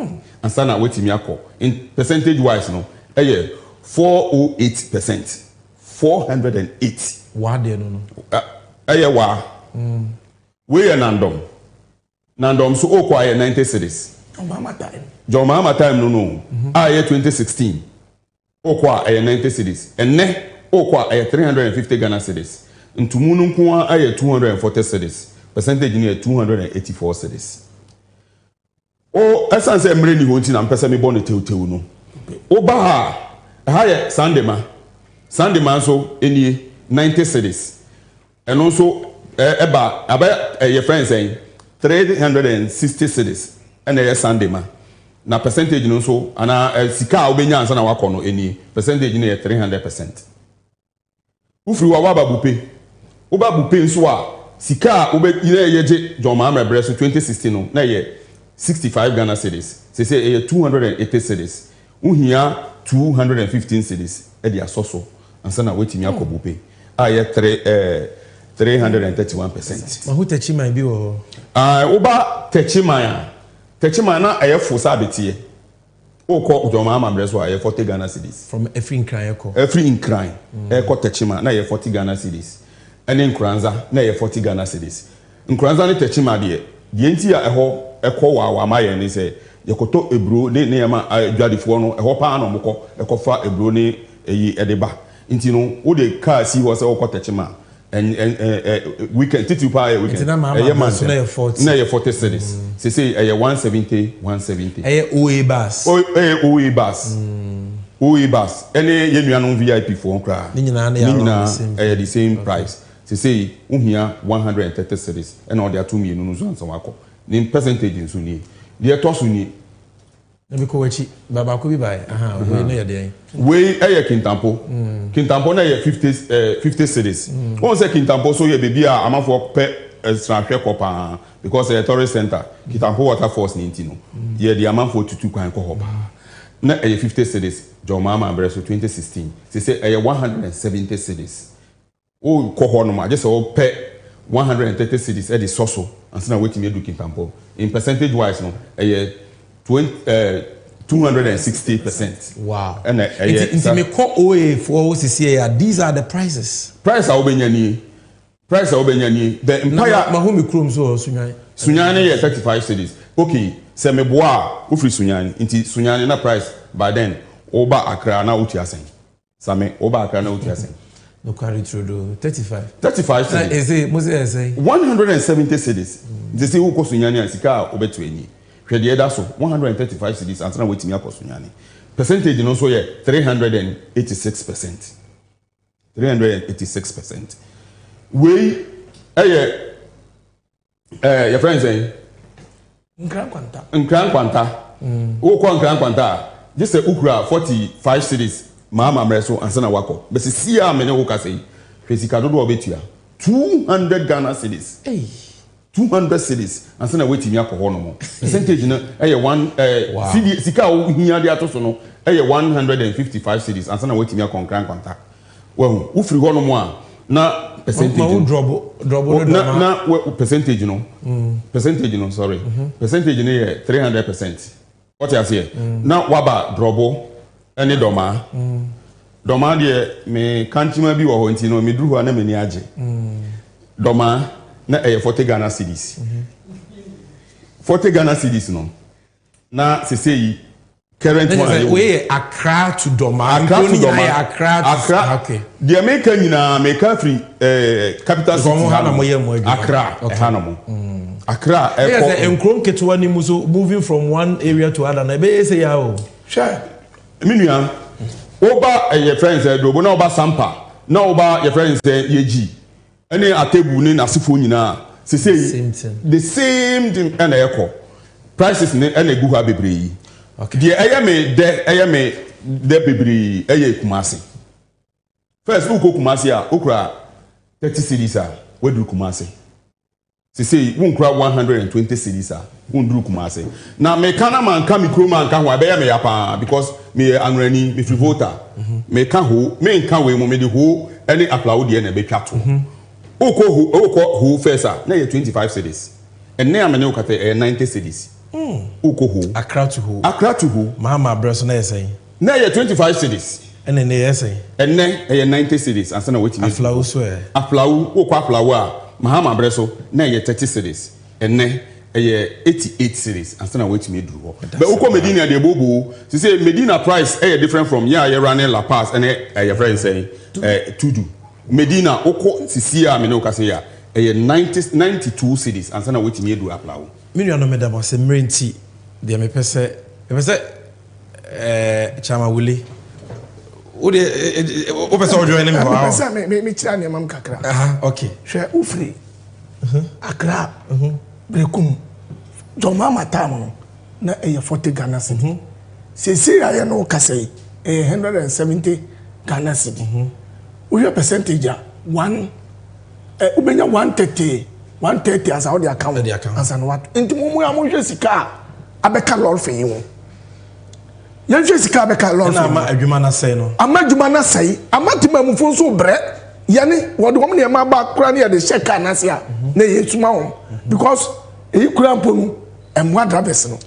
And sana wetimi akọ in percentage wise no 408%. 408. What they no? Wa. We are Nandom so okwa 90 cities. John Mahama time no. 2016. Okwa 90 cities. Enne okwa 350 Ghana cities. Ntumunu nko 240 cities. Percentage ni 284 cities. Esan se mre ni honti na mpesa me bone tewtewu no. Oba ha ye Sunday man so any 90 cities. And also your friends saying 360 cities and a Sunday man. Na percentage no so ana sika obenya ansa na wakọ no any percentage ni 300%. Ufiri wa babupe. Oba bupe nso a sika obe yeje John Mahama Breso 2016 no na ye 65 Ghana cities. Say 280 cities. Uhia 215 cities e dia soso ansa na wetimi akobupe. 331%. Ma hu techiman bi wo. Oba techiman na ayefo sabetie. Oko John Mahama Breso aye 40 Ghana cities. From every incline eko. Every incline. Eko techiman na aye 40 Ghana cities. Ene nkranza na aye 40 Ghana cities. Nkranza ne techiman de enti a eho eko wa maye ni se yekoto ebro ne yama adwadifo no eho pa na omko ekofa ebro ne eyi edeba. Enti no wo de car si wo se wo techiman and weekend titupa weekend na 40 cities say 170 OA bus any yenuanon VIP for nkra ni nyina the same price say uhia 130 cities and all their 2 million no so ansa wako ni percentage nso ni de toso ni na biko wachi baba ko bi bai we no ye de we kintampo na ye 50 cities on say kintampo so ye baby a amafo pe extra hwe kopa because a tourist center kintampo waterfalls ni ntino ye the amafo tutu kwan ko hoba na 50 cities John Mahama Breso 2016 say 170 cities o ko ho no ma just o pe 130 cities e the soso and na wetin me do kintampo in percentage wise no 260%. Wow. And me call OA for OCCA. These are the prices. Price obenyani. The empire mahumi krom so Sunyani 35 cities. Okay, se me boa ufri Sunyani. Inti Sunyani na price by then oba Accra na uti asen. Same oba Accra na uti asen. No carry through do 35 cities. Is it must say 170 cities. They say uko Sunyani asika obetu eni. The other so 135 cities and now waiting for Sunyani. Percentage no so 386%. 386%. We your friends saying nkran kwanta wo ko nkran kwanta just say ukura 45 cities mama mreso ansa na wako but see am ne wo ka say hwesika dodo obetua 200 Ghana cedis 200 cities ansa na wetimi akọ no mo percentage na eye 1 cedi sika wo hia de atoso no eye 155 cities ansa na wetimi akọ nkran kwanta wo ufiri ho no mo a na percentage na percentage no sorry percentage no 300%. What you say na waba drobo ene doma doma de me kantima bi wo ho nti no me duru ho na me ni age doma na 40 Ghana cedis 40 Ghana cedis no na sesei current one we Accra to Doma Accra okay the American nyina America free capital city Accra Hanamo Accra airport enkrom ketewa ni muso moving from one area to other na be say ya o sure minua oba your friends do na oba sampa na oba your friends yeji ene atebu ni nasifo nyina say the same thing na ekọ prices ni na egu ha bebre. Okay. The ayame de bibri aye Kumasi. First who go Kumasi a okra 30 cedis a we do Kumasi. Say won kra 120 cedis a won do Kumasi. Na me kana man ka mikro man ka ho abeya me yapa because me angrani me free voter. Me ka ho me nka we mo me de ho any applaud de na betwa to. Oko first a na 25 cedis. And na me ne okata 90 cedis. Ukoho Accra to who mama breso na yesay na 25 cedis ene na yesay ene 90 cedis ansa na wetimi aflawo so aflawo ukwa aflawo a mama breso na 30 cedis ene 88 cedis ansa na wetimi duru ho but uko Medina de bobo say Medina price different from you running La Paz ene your friend say Tudu Medina uko sisi a me no ka say ya 92 cedis ansa na wetimi duru aflawo Minu no medam was mrenti de me pese chama wuli o de o pese o join me ba pese me tira ne mam kakra okay hwe ufri Accra brekum jo mama tam na 40 Ghana cedi se ya no kasai 170 Ghana cedi o percentage a 1 ubenya 130 as how the account as an what into mumu amonhwe sika abeka lol fe yi won yanhwe sika abeka lol fe na adwuma na sei no amadwuma na sei amatima mufo so bre yane wode wom ne ma ba kura ne de sheka na se a na yetuma won because e kura mponu emwa drivers no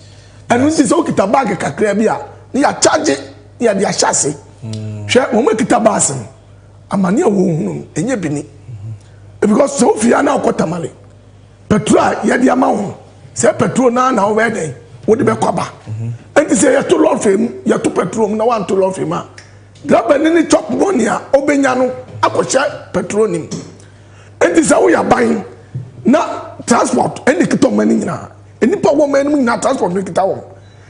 anu ti so kita bag kakra bi a ne ya charge ya de ahyase hwe mo makita bas no amane wo hunu enye bini because so fia na okotamale petrol ya di ama ho se petrol na wo be den wo de be kwaba enti se ya to lord fam ya to petrol na wan to lord fam a graba ni chop money a obenya no akọhye petrol nim enti se wo ya ban na transport eni kito mani nyina eni pa wo mani nyina transport ni kita wo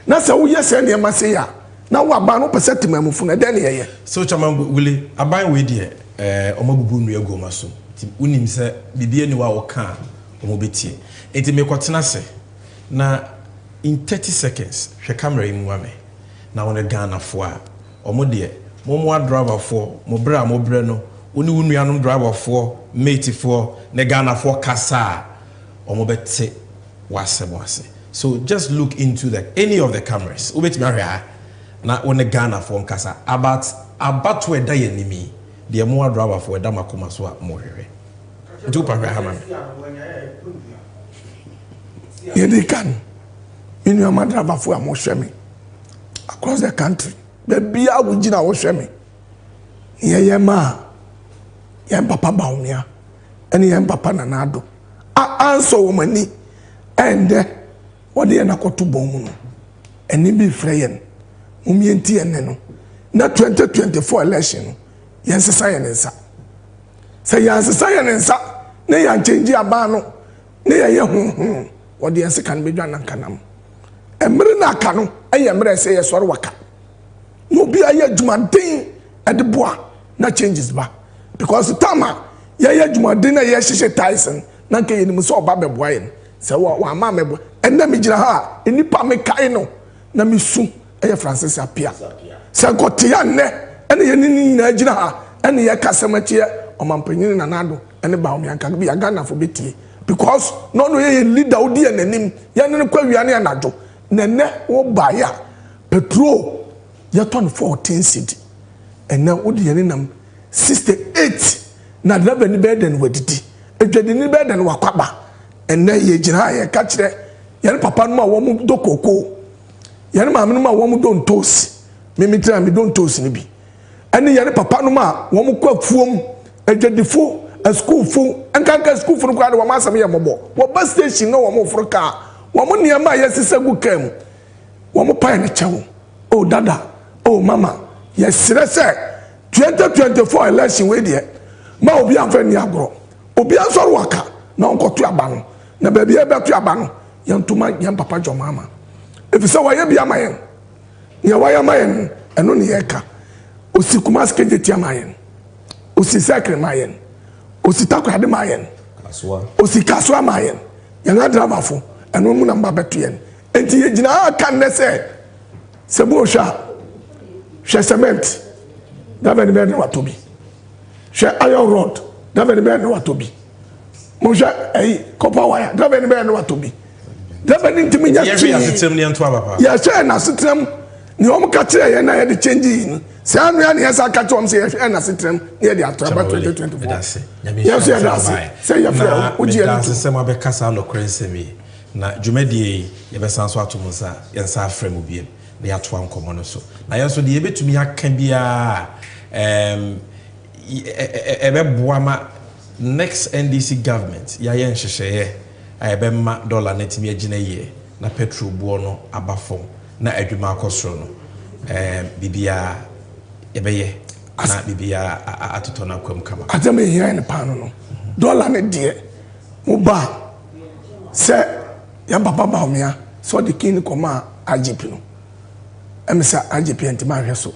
na se wo yese ne ma se ya na wo aban no pese temamufu na den ye so chama wili aban we de omabubu nu ego maso unim se bibie ni wa wo ka omobetie enti me kwotena se na in 30 seconds hwe camera imu ame na wona Ghana fo a omo de mo driver fo mo bre no oni wunuanom driver fo mate fo ne Ghana fo kasa omo bete wase so just look into any of the cameras ubeti mahwa na wona Ghana fo kasa about where da yanimi de mo driver fo da makoma so a mo hwehwe nti upahwe ha man Yedikan in your mother for more shemi across the country. Baby, I would gina was shemi. Ye ma yam papa baumia and yam papa nanado. I answer woman and what the anakotu bomuno and nimbi freyen umienti and neno. Not 2024 election. Yes, science. Say yes, science. Nay, I change your bano. Nay, I what the answer can be done and canam. And Merina cano, I am ready say a sorwaka. No be a yajuma at the bois, not changes back. Because the tama, yajuma dinner, yes, she said Tyson, not getting so Babby Wine. So what mamma ɛnna mi gyina ha nipa mi kae no na mi su ɛyɛ Francis Apia sɛ nkɔteya nnɛ ɛne yɛ ne nyinaa gyina ha ɛne yɛ kasɛm akyiɛ ɔmampanyin Nanado ɛne Baomi Anka bi Ghanafo betie because no yɛ leader odi yɛ n'anim yɛ ne kɔ wia ne anadwo nɛnɛ wo baaya petrol yɛ tɔn 14 cedi ɛnna wodi yɛ ne nam 68 na driver ni bɛɛ den wadidi edwadi ni bɛɛ den wakwaba ɛnna yɛ gyina ha yɛ ka kyerɛ yɛn papa no ma wɔn do koko yɛn maame no ma wɔn do ntosi mimi tira mi do ntosi ni bi ɛne yɛn papa no ma wɔn kɔ afuom edwadifo schoolfo nkanka schoolfo no kɔ ade wɔn asɛm yɛ mɔbɔ wɔ bus station no wɔn foro kaa wɔn nneɛma a yɛsesa gu kam wɔn pae ne kyɛw oh dada oh mama yɛsrɛ sɛ 2024 election wey deɛ ma obi anfa ni agorɔ obi ansɔre waka na ɔnkɔto aba no na baabi ɛbɛto aba no yɛntoma yɛn papa jɔ mama efisɛ wɔyɛ bi ama yɛn nea wɔyɛ ama yɛn ɛno ne yɛka osi kuma skeje tia ma yɛn osi sekre ma yɛn osi takwade ma yɛn osi kaswa ma yɛn yɛn adravafo ɛno mu na mba bɛto yɛn enti yɛgyina aka nnɛ sɛ bo hwɛ cement dabe ne bɛɛ ne wato bi hwɛ iron rod dabe ne bɛɛ ne wato bi mo hwɛ copper wire dabe ne bɛɛ ne wato bi dabe ne ntimi nya chi yɛhwɛ na setrem ne ɔmo ka kyerɛ yɛn na yɛde change yi sɛ anua ne yɛsa ka kyerɛ ɔmo sɛ yɛhwɛ na setrem ne yɛde ato aba 2024 yɛhwɛ yɛde ase sɛ yɛfrɛ wogye yɛde to sɛ mo abɛkasa alɔkorɛ nsɛm yi na dwumadie yɛbɛsan so ato mo nsa yɛnsa afrɛ mu biem na yɛatoa nkɔmmɔ no so na yɛn so deɛ yɛbɛtumi aka biara ɛbɛboa ma next NDC government yɛayɛ nhyehyɛeɛ a yɛbɛma dollar na tumi agyina yie na petrol boɔ no aba fam na adwuma akɔ soro no bibia yɛbɛyɛ na bibia atotɔ no akwam kama atɛm yɛhia ne paano no dollar ne deɛ mo ba sɛ yɛn papa Baomia sɛ ɔde kin kɔma AGP no ɛmisa AGP nti ma hwɛ so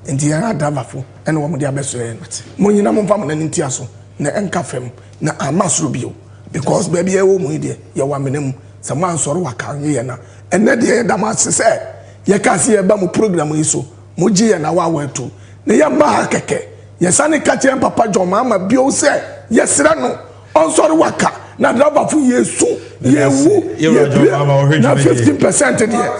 nti yɛn adavafo ɛne wɔn de abɛso yɛn mo nyina mo mfa mo na ntia so na ɛnka fam na ama soro bio because baby ɛwɔ mu deɛ yɛ wa menam sɛ mo ansɔre waka yɛ na ɛnɛ deɛ yɛ dam ase sɛ yɛ ka se yɛ ba mo program yi so mo gye yɛ na wa watu na yɛ ba ha kɛkɛ yɛ sane ka kyɛn papa John Mahama bio sɛ yɛ srɛ no ɔnsɔre waka na adavafo yɛ su yɛ wu yɛ na 15% deɛ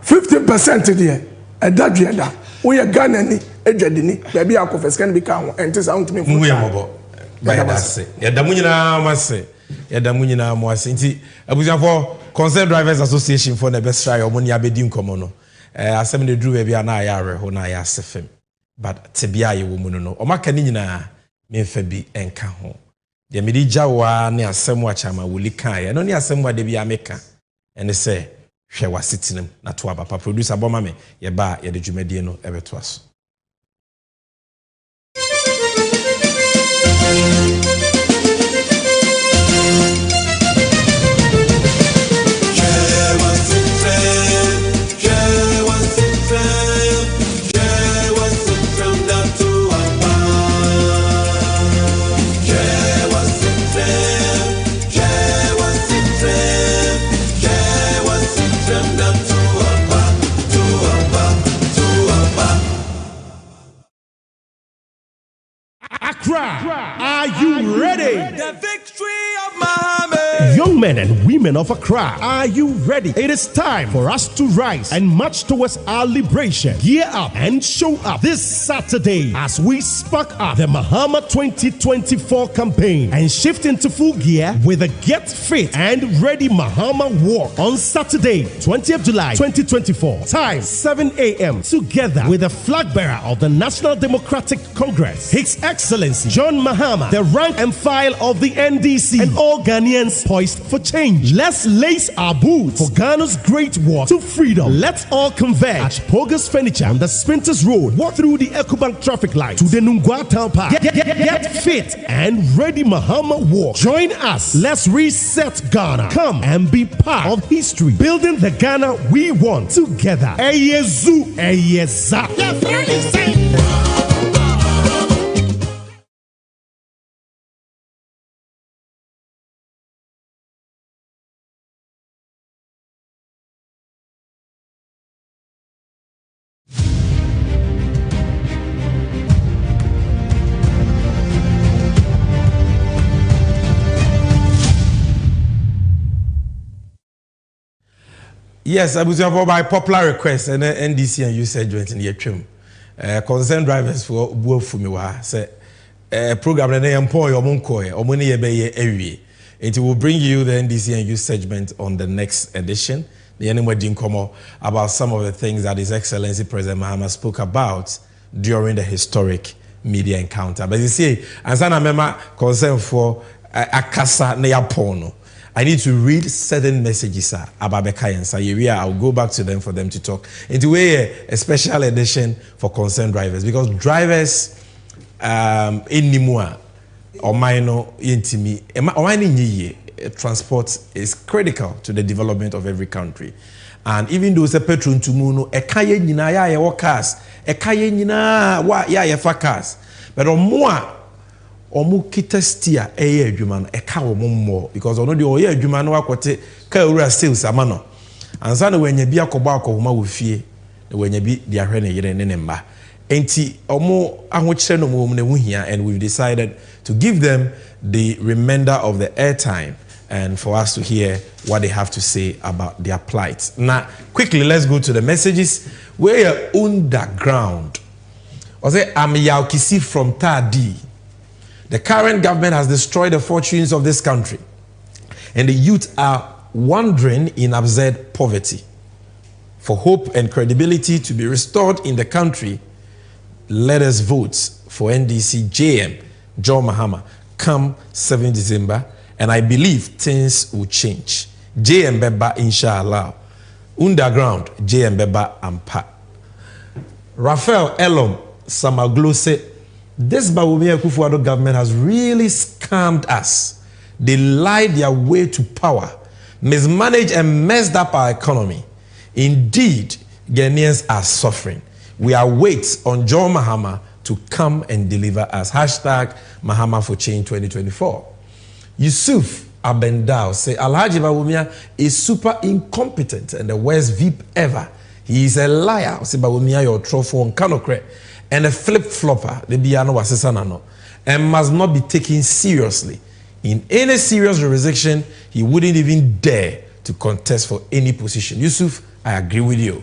15% deɛ ɛda dweda wo yɛ Ghana ni edwadini baabi akɔfɛ scan bi ka ho ɛnte sa ntumi mu yɛ mɔbɔ bayadase yɛda mu nyinaa mase yɛda mu nyinaa mo ase nti abusuafo Concerned Drivers Association for na best try omo ni abedi nkomo no asɛm ne duru baabi ana ayɛ awerɛho na ayɛ asefem but tebia yɛ wɔ mu no ɔmaka ni nyinaa memfa bi ɛnka ho deɛ mede gyawa ne asɛm achama woli kaeɛ no ne asɛm wa de bia meka ɛne sɛ hwɛ wasetinam na to aba pa producer bɔma me yɛba yɛde dwumadie no ɛbɛto aso Are you ready? The victory of Muhammad. Young men and women of Accra, are you ready? It is time for us to rise and march towards our liberation. Gear up and show up this Saturday as we spark up the Muhammad 2024 campaign and shift into full gear with a Get Fit and Ready Muhammad Walk on Saturday, 20th July 2024. Time 7 a.m. Together with the flag bearer of the National Democratic Congress, His Excellency John Mahama, the rank and file of the NDC, and all Ghanaians poised for change. Let's lace our boots for Ghana's great walk to freedom. Let's all converge at Pogus Furniture on the Spinters Road. Walk through the EcoBank traffic light to the Nungwa Town Park. Get fit and ready Mahama Walk. Join us. Let's reset Ghana. Come and be part of history. Building the Ghana we want together. Eyezu, Eyeza. Yes, I was by popular request and NDC and you said joint in the trim. Concerned drivers for Buofumiwa say program and employ or monkoy or money area. It will bring you the NDC and youth segment on the next edition. The anime Dinkomo about some of the things that His Excellency President Mahama spoke about during the historic media encounter. But you see, as I remember concern for Akasa Neapono. I need to read certain messages about Bekai and Sayeria. I'll go back to them for them to talk. Into a special edition for concerned drivers because drivers in Nimua or minor intimi transport is critical to the development of every country. And even though se petrol to muno ekaye nyina ya ye cars ekaye nyina wa ya ye fa cars but more omu kita steer eye adwuma no eka wo mo because ono de oye adwuma no akote ka owura sales amano ansa na wanya bi akoba akoma wo fie na wanya bi de ahwe ne yere ne mba enti omu ahokyere no mo ne wuhia and we've decided to give them the remainder of the airtime and for us to hear what they have to say about their plight. Now quickly let's go to the messages. We're underground. I say I'm Yaukisi from Tadi. The current government has destroyed the fortunes of this country, and the youth are wandering in absurd poverty. For hope and credibility to be restored in the country, let us vote for NDC JM, John Mahama, come 7 December, and I believe things will change. JM Beba, inshallah. Underground, JM Beba Ampa. Raphael Elom Samaglose. This Bawumia Kufuor government has really scammed us. They lied their way to power, mismanaged and messed up our economy. Indeed, Ghanaians are suffering. We await on John Mahama to come and deliver us. Hashtag Mahama for Change 2024. Yusuf Abendao say Alhaji Bawumia is super incompetent and the worst VIP ever. He is a liar. Say Bawumia your trophy on Kanokre. And a flip-flopper, the Biano Wasisana, and must not be taken seriously. In any serious jurisdiction, he wouldn't even dare to contest for any position. Yusuf, I agree with you.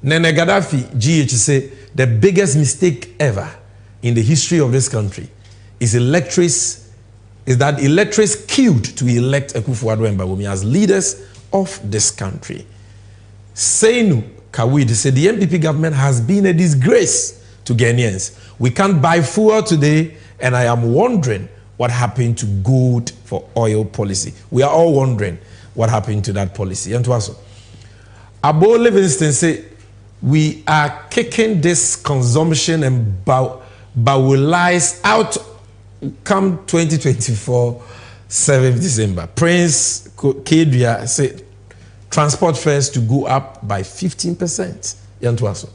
Nene Gaddafi, GH, say the biggest mistake ever in the history of this country is that electors queued to elect Akufo-Addo and Bawumia as leaders of this country. Seinu Kawid said the MPP government has been a disgrace to Ghanaians. We can't buy fuel today, and I am wondering what happened to gold for oil policy. We are all wondering what happened to that policy. And to us, Abo Livingston say we are kicking this consumption and bowelize out come 2024 7th December. Prince Kedria say transport fares to go up by 15%. And to us.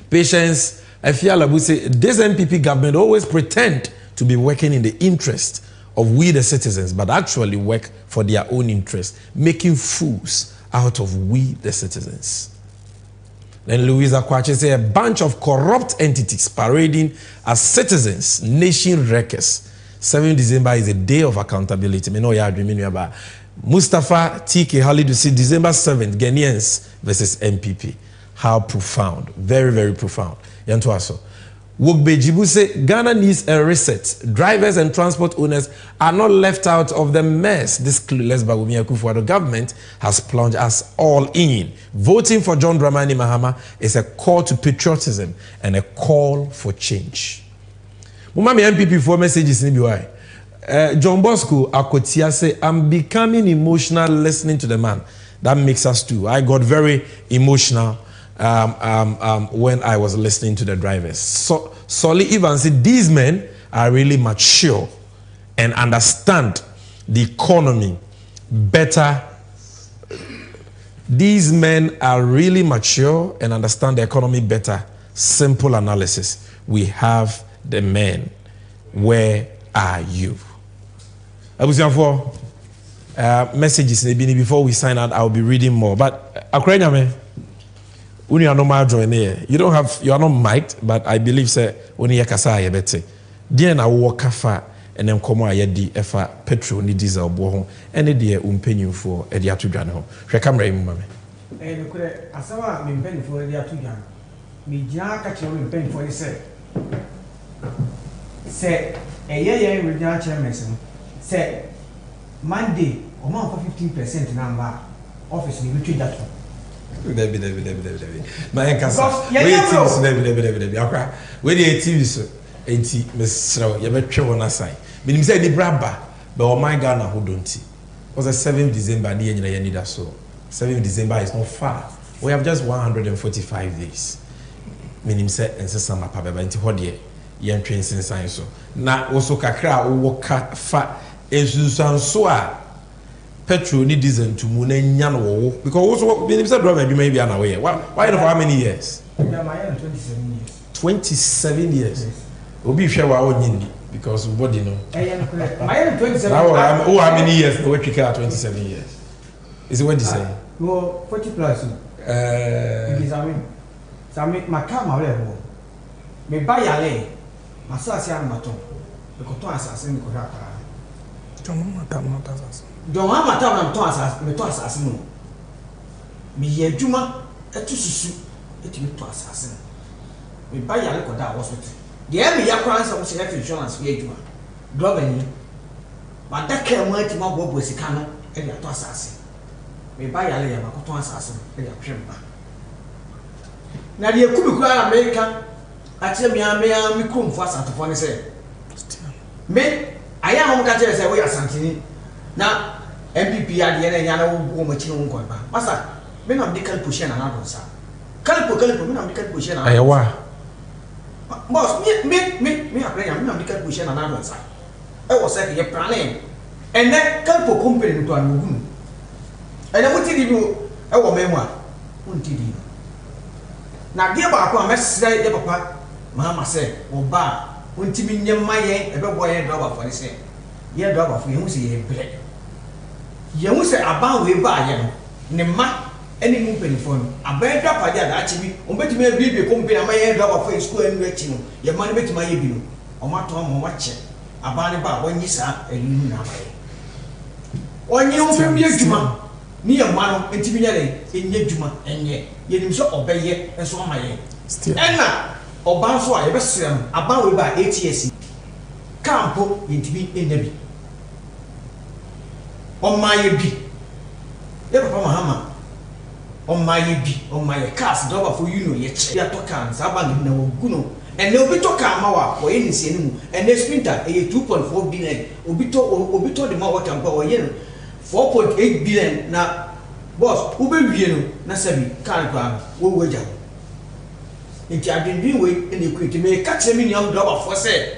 Patience, Afialabu say this MPP government always pretend to be working in the interest of we the citizens, but actually work for their own interest, making fools out of we the citizens. Then Louisa Kwache say a bunch of corrupt entities parading as citizens, nation wreckers. 7 December is a day of accountability. Mustafa TK Halidu say December 7th, Ghanaians versus MPP. How profound. Very, very profound. Yantuaso. Wogbe Jibu say Ghana needs a reset. Drivers and transport owners are not left out of the mess this clueless Bawumia Kufuor government has plunged us all in. Voting for John Dramani Mahama is a call to patriotism and a call for change. Mumami MPP for messages in BY. John Bosco Akotia say, I'm becoming emotional listening to the man. That makes us too. I got very emotional when I was listening to the drivers. So Solly Evans said, these men are really mature and understand the economy better. These men are really mature and understand the economy better. Simple analysis. We have the men. Where are you? Messages before we sign out, I'll be reading more. But Akrenya, when you are not join here, you are not mic'd, but I believe say when you kasa yebete. Dear na walk afa and then come ayedi efa petrol ni diesel bo ho. Any dear umpenyu for edi atudwane ho. Hwe camera mu mame. And as I am paying for the two young, me Jack catching paying for the say a year with your chairman say Monday or month for 15% number office me retreat that one. Debbie. My casa. Where the TV enti Miss Srow, you better on aside. Meaning say the braba, but oh my Ghana who don't see. Was the 7th December near you need that so. 7th December is not far. We have just 145 days. Meaning say and say some papa into hodie. Yen train science so. Na also kakra o woka fa ensusan so a petrol ni diesel to mu na nya no because also meaning say driver adwuma bi na we. Why for how many years? Yeah, my 27 years. 27 years. Obi hwe wa onyindi because body no. My 27. How many years? No, we kick out 27 years. Is it what you say? Well, 40 plus. Because I mean, my car, my level. Me buy a lay. My sassy and maton. The cotton assassin, the correct. Don't have my town and toss me to assassin. Me ye Juma, a two suit, it me to assassin. Me buy a little that was with it. The enemy acquires of select insurance, ye Juma. Dropping. But that came went to my bob with a cannon and your assassin. Me buy a lay, my cotton assassin, and your trim. Now, the Kubu American, I tell me, I may come fast at the funny say. Me, I am going to say, we are something. Now, MPP at the end, I know woman, Master, men of the Calpusian and others. Calipo, men of the Calpusian. Iowa. Boss, me, I play a men of the Calpusian and others. I was saying, you're planning. And then Calpo company to a moon. And I wanted you, our memoir. Won't you? Na dia ba ko amesre ye papa mama say wo ba ontimi nyema ye ebebo ye do ba for say ye do ba for ye hu say ye bre ye hu say aban we ba ye no ne ma eni mu penifo no aban do pa dia da achi bi o betimi e bibie company ama ye do ba for school enu achi no ye ma ne betimi ye bi no o ma to mo wa che aban ne ba wonyi sa enu na ba ye onye hu fe bi adwuma ni ye ma no entimi nya le enye dwuma enye ye nim so obeye enso ma ye enna oban so a ye besrem aban we ba 8 years campo entimi ennabi o ma ye bi ye papa mahama o ma ye bi o ma ye cars do ba for you know ye che ya to kan sa ba ni na wo guno enne obi to kan ma wa wo ye ni se ni mu enne sprinter e 2.4 billion obi to de ma wa kan pa wo ye 4.8 billion na boss ube wie no na sabi kan kwa wo waja nti adindin we ene kwiti me ka kire me niam do ba fo se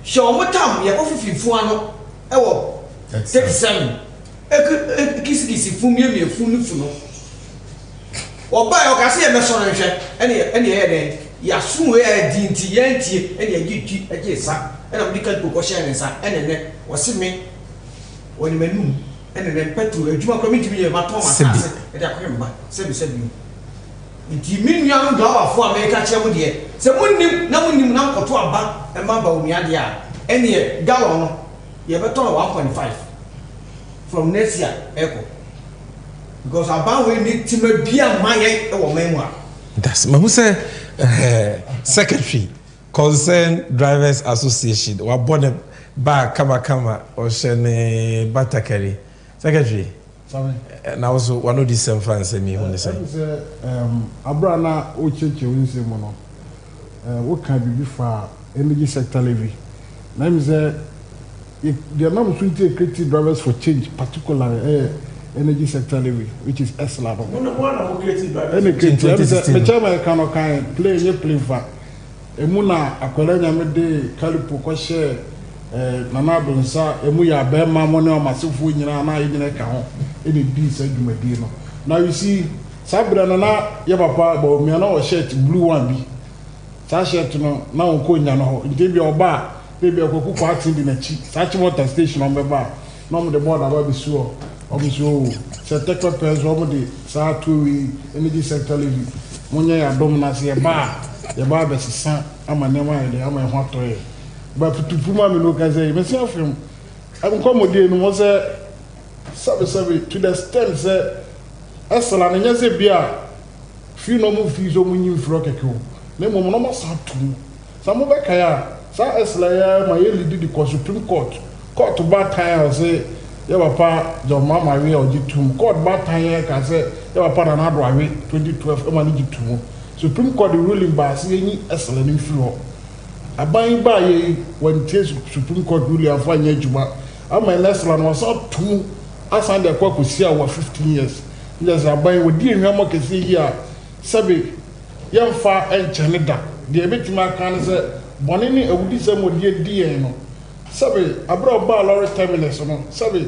show mo tam ye ko fififu ano e wo 37 kisi fu mi fu no oba yo ka se ye me so no hwe ene ye den ya su we adinti ye ntie ene ye gitwi age sa ene medical ko share ne sa ene ne wo se me woni manum ene ne petrol adwuma kwa mitimi ye mato matase e da kwemba sebi nti minua no do abafo America che mu de se munnim na nkoto aba e ma ba omia de a ene ye gallon no ye beto 1.5 from next year echo because about we need to be a maye e wo memu a that's ma who say secretary concern drivers association wa born ba kama o shene batakari secretary sorry now also one of these fans me who say abrana o cheche wonse mo no wo kan bibi fa energy sector levy na me say the number 20 creative drivers for change particularly energy sector levy which is ESLA one creative drivers me chairman kan play fa emuna akwala nyame de kalipo ko share nana donsa emu ya be ma mo ne o masefo nyina na yina ka ho ene di sa dwumadi no now you see sabra nana ye papa ba mi na o shirt blue one bi sa shirt no na on ko nya no ho nti bi oba bi akoku kwa atindi na chi sa chi motor station on be ba no mo de board aba bi suo o bi suo se tekwa pez o mo de sa tuwi energy sector levy mo nya ya dom na se ye ba be sisa ama ne ma ye ama ho atoye but to puma me no can say me see afim I'm come again no say sabe to the extent say esela na nyese bia fi no mu fi zo mu nyi fro keke o na mo no mo sa tum sa mo be kaya sa esela ya ma ye lead the Supreme Court ba time say ya papa John Mama we ojitum court ba time ka say ya papa na do awe 2012 e ma ni jitum Supreme Court ruling ba say yin esela ni fi ho aban ba ye when Supreme Court ruling afa nya juma ama esela no sa tum asan de kwa kusia wa 15 years yes aban we di enwamo kese yi a sabe yemfa enchene da de betima kan se bone ni awudi se modie di en no sabe abra ba lorry terminus no sabe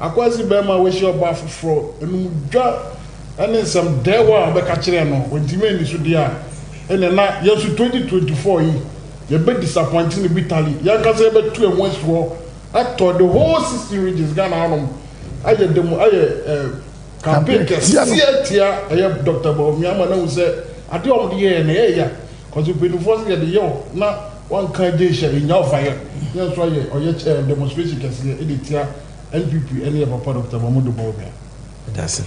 akwasi be ma we shi oba foforo enu dwa ene sam dewa be ka kire no wentime ni so dia ene na yesu 2024 yi ye be disappointing bitally yanka se be tu enwo so after the whole 16 regions Ghana anom aye demo aye campaign tia aye Dr. Bawumia na wo se ade omde ye na ye ya cause we been forcing the yo na one can dey share in your fire yes why oye demonstration kesi e tia NPP any papa Dr. Bawumia that's it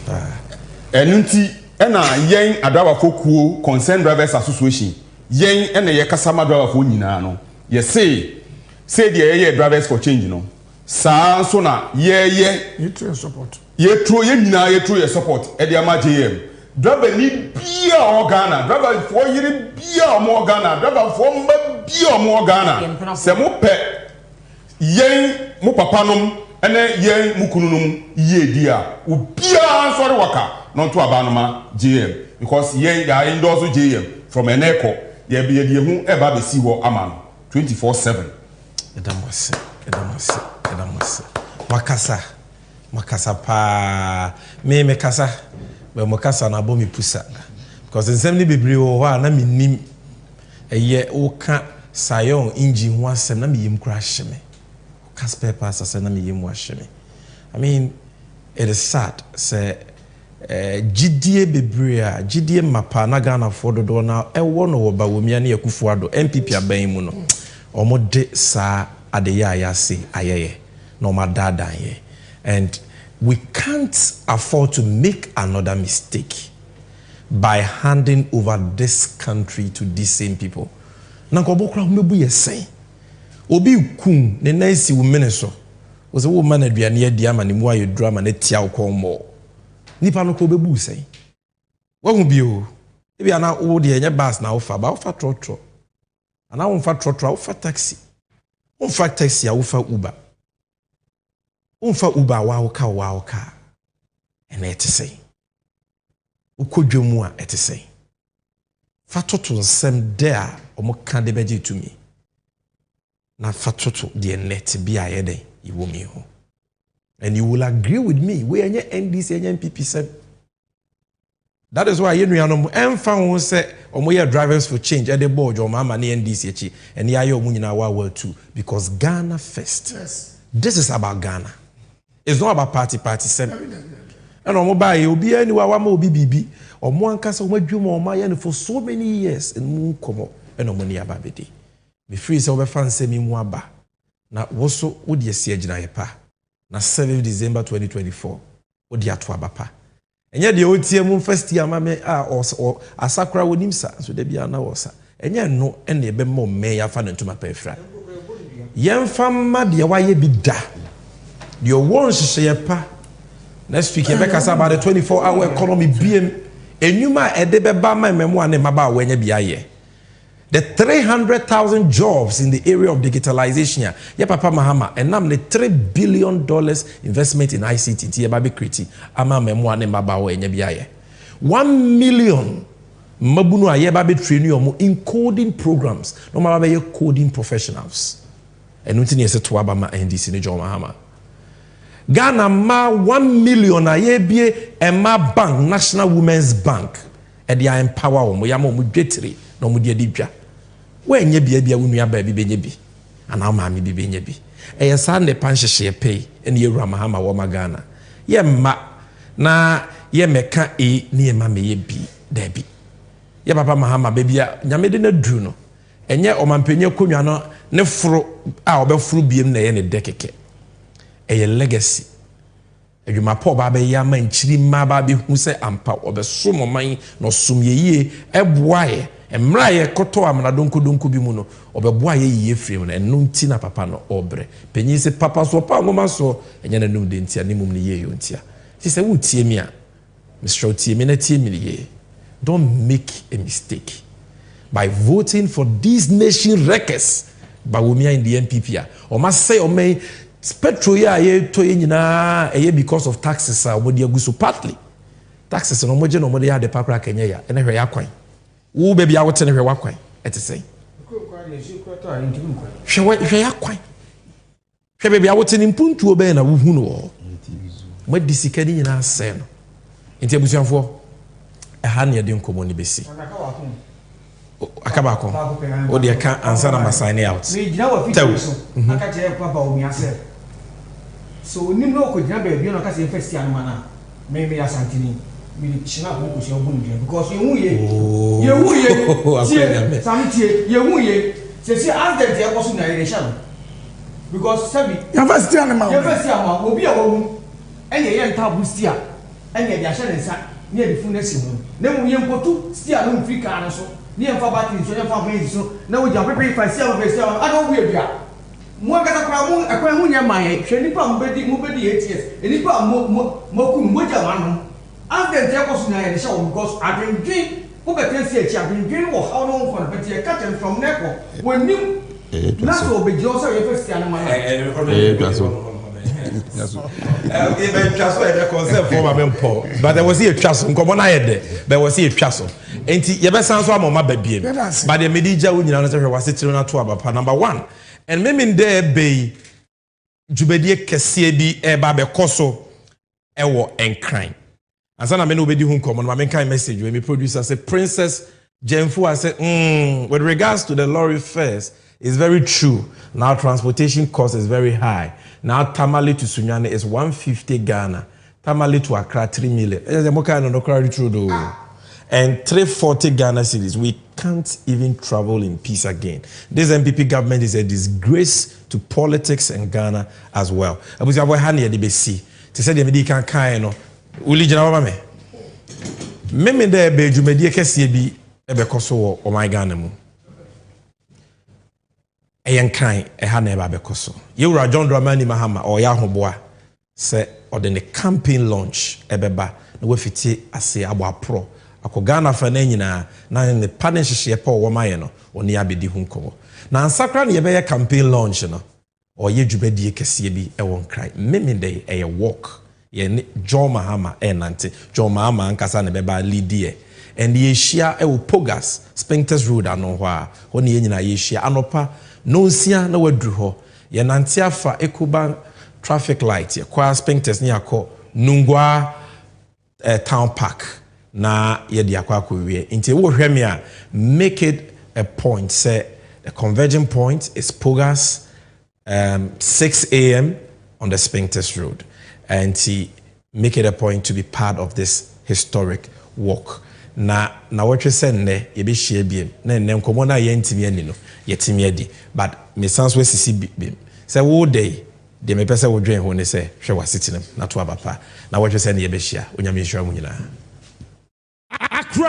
enunti ena yen adawafo kuo concerned drivers association yen ena ye kasama drivers nyina no ye say the drivers for change no saa so na ye true support ye true ye nyina ye true ye support e de ama JM driver ni bia o Ghana driver for yiri bia o Ghana driver for mba bia o Ghana se mo pe yen mo papa nom ene yen mo kununum ye dia o bia sori waka no to abanoma JM because yen ya endorse JM from eneko ye be ye hu e ba be si wo ama 24/7 edamose makasa pa me kasa be mo kasa na bo mi pusa because nsem ni bebre wo ho na minim eye wo ka sayon engine ho asem na meyim kura hyeme ka spare parts asem na meyim ho hyeme I mean it is sad say gidie bebre a gidie mapa na Ghana for do na ewo no wo ba wo mia na yakufu ado MPP aban mu no omode sa adeya ya se ayeye no madada ye and we can't afford to make another mistake by handing over this country to these same people na ko bokra mebu yesen obi kun ne nansi wo meneso wo se wo man aduane ya di ama ne mu ayo drama na tia wo kombo nipa no ko bebu sen wo hu bi o e bi ana wo de enye bus na wo fa ba wo fa trotro ana wo fa trotro wo fa taxi wo fa taxi wo fa Uber Uber wa ka ene etese ukodwemu a etese fatoto nsem de a omoka de beje tumi na fatoto de net bia ye den iwo mi ho and you will agree with me we enye NDC enye MPP said that is why you know emfa ho say omoye drivers for change e de board o mama na NDC echi and ya ye omunyina wa too because Ghana first. Yes. This is about Ghana. It's not about party sem. And omo ba ye obi ani wa ma obi bibi omo ankasa omo adwuma omo ya for so many years and mu komo and omo ni aba bedi me free say obe fan say mi mu aba na woso wo de esi agina ye pa na 7 December 2024 wo de ato aba pa enye de otie mu first year ma me asakura wonim sa so de bia na wosa enye no ene ebe mo me ya fa na ntuma pa efra yemfa ma de wa ye bi da your warrants pa next week you bekasa about the 24-hour economy BM enuma edebeba ma memo ane maba wenye biaye the 300,000 jobs in the area of digitalization ya papa mahama enam ne $3 billion investment in ICT ti eba be create ama memo ane maba wenye biaye 1 million mabunu aye ba be train you in coding programs no maba be coding professionals enunti ne ese to aba ma NDC ne John Mahama Ghana ma 1 million ayebie Emma Bank National Women's Bank e dey empower omo ya ma omo dwetire na omo de adidwa we nye bia wonu ba bi benye bi ana ma mi bi benye bi e yesa ne panhyehye pay ene yewura Mahama wo ma Ghana ye ma na ye meka ne ye ma me ye bi da bi ye papa Mahama be bia nyame de na duru no enye omampenye konwa no ne furu a obefuru biem na ye ne dekeke a legacy adwuma pa ba be ya man chiri ma ba be hu se ampa obeso moman no som yeye eboae emra ye koto amna donko bi mu no obeboa ye yeye frem no eno nti na papa no obre panyin se papa so pa ngoma so enye na num de ntia ne mum ne ye yo ntia se wo tie mi a Mr. Tie mi na tie mi ye don't make a mistake by voting for these nation wreckers Bawumia in the NPP or must say or may petrol ya ye to nyina because of taxes omodi aguso partly taxes no moje no mode ya de papra Kenya ya ene hwe ya kwan wo be bia wote ne hwe wa kwan ete sei hwe ya kwan hwe be bia wote ni mpuntu obe na wo hu no mo disikani nyina se no enti abusuanfo ha ne de nkomo ni besi akabako o de ka answer na sign out me gina wa fit so aka je papa o mi ase so nim no ko gina ba bi no ka se first year no mana me asantini me china ko se ogun bi because ye hu ye samtie ye hu ye se accident ye ko so na ye sha because sabi ya first year no ma obi a wo hu enye ye nta bu stia enye dia sha ne nsa ne di fu na si hu na mu ye mpotu stia no mfiri ka na so ni en fa battery so en fa phone so na wo jam pepe fa sia ma I don't wear bia mo kata kwa mo akwa hu nya maye hwe nipa mo bedi ATS nipa mo kunu mo jam anu accident e ko so na ye sha wo because adwendwen wo be kan si achi adwendwen wo how no for but ye catch them from neko when nim na so be jo so ye first year no ma but there was a trust nkomo na yede but was a trust enti ye be sanso amoma ba biem but the medija wo nyina no se hwe wasetire na to abapa number 1 and me there be jubedie kese bi e ba be koso e wo enkran ansana me no obedi hu nkomo no me kan message we me producer say Princess Gyamfi I said with regards to the lorry fares it's very true now transportation cost is very high. Now Tamale to Sunyane is 150 Ghana. Tamale to Accra 3 million. And 340 Ghana cedis. We can't even travel in peace again. This MPP government is a disgrace to politics in Ghana as well. I was able to be see. To say the medical kind of Uli Janaba me. Meme there be Jumedia Kesibi Ebekoso or my Ghana. Eyan kan ha na eba bekoso yewura John Dramani Mahama or ya hoboa se or the campaign launch ebeba na wafiti ase abo apro akogana fa na nyina na ne partnership ye pa wo maye no oni abedi hu nkomo na ansakra na yebeye campaign launch no or ye dwubadie kese bi e won krai meme dey e walk ye John Mahama nante John Mahama ankasa na beba lead and ye share e wo Pogas Spintex Road ano ho a oni ye nyina ye share anopa no sia na wadru ho ye nante afa Ekuban traffic light ye kwa Spintex ni akọ Nungwa town park na ye di akwa akọwie nti wo hweme a make it a point say the converging point is Pogas 6 a.m. on the Spintex Road and make it a point to be part of this historic walk na wotwe senne ye be hia biem na nkomo na ye ntimi ani no ye timi adi but me sans we sisi biem say wo day de me pese wo dwen ho ne say hwe wasitinem na to abapa na wotwe senne ye be hia onyame nhwa mu nyina Accra,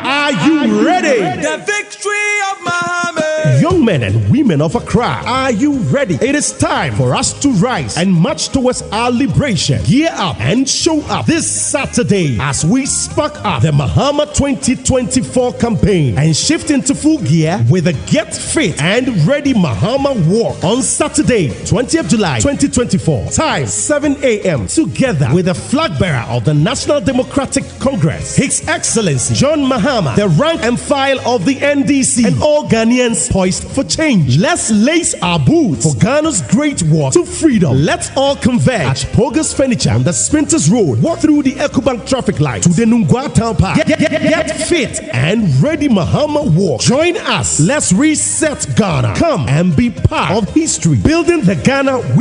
are you ready? The victory of Muhammad. Young men and women of Accra, are you ready? It is time for us to rise and march towards our liberation. Gear up and show up this Saturday as we spark up the Mahama 2024 campaign and shift into full gear with a Get Fit and Ready Mahama Walk on Saturday, 20th July 2024. Time 7 a.m. Together with the flag bearer of the National Democratic Congress, His Excellency John Mahama, the rank and file of the NDC, and all Ghanaians poised for change. Let's lace our boots for Ghana's great walk to freedom. Let's all converge at Pogas Furniture on the Spintex Road. Walk through the Ekuban traffic light to the Nungwa Town Park. Get fit and ready Mahama Walk. Join us. Let's reset Ghana. Come and be part of history. Building the Ghana we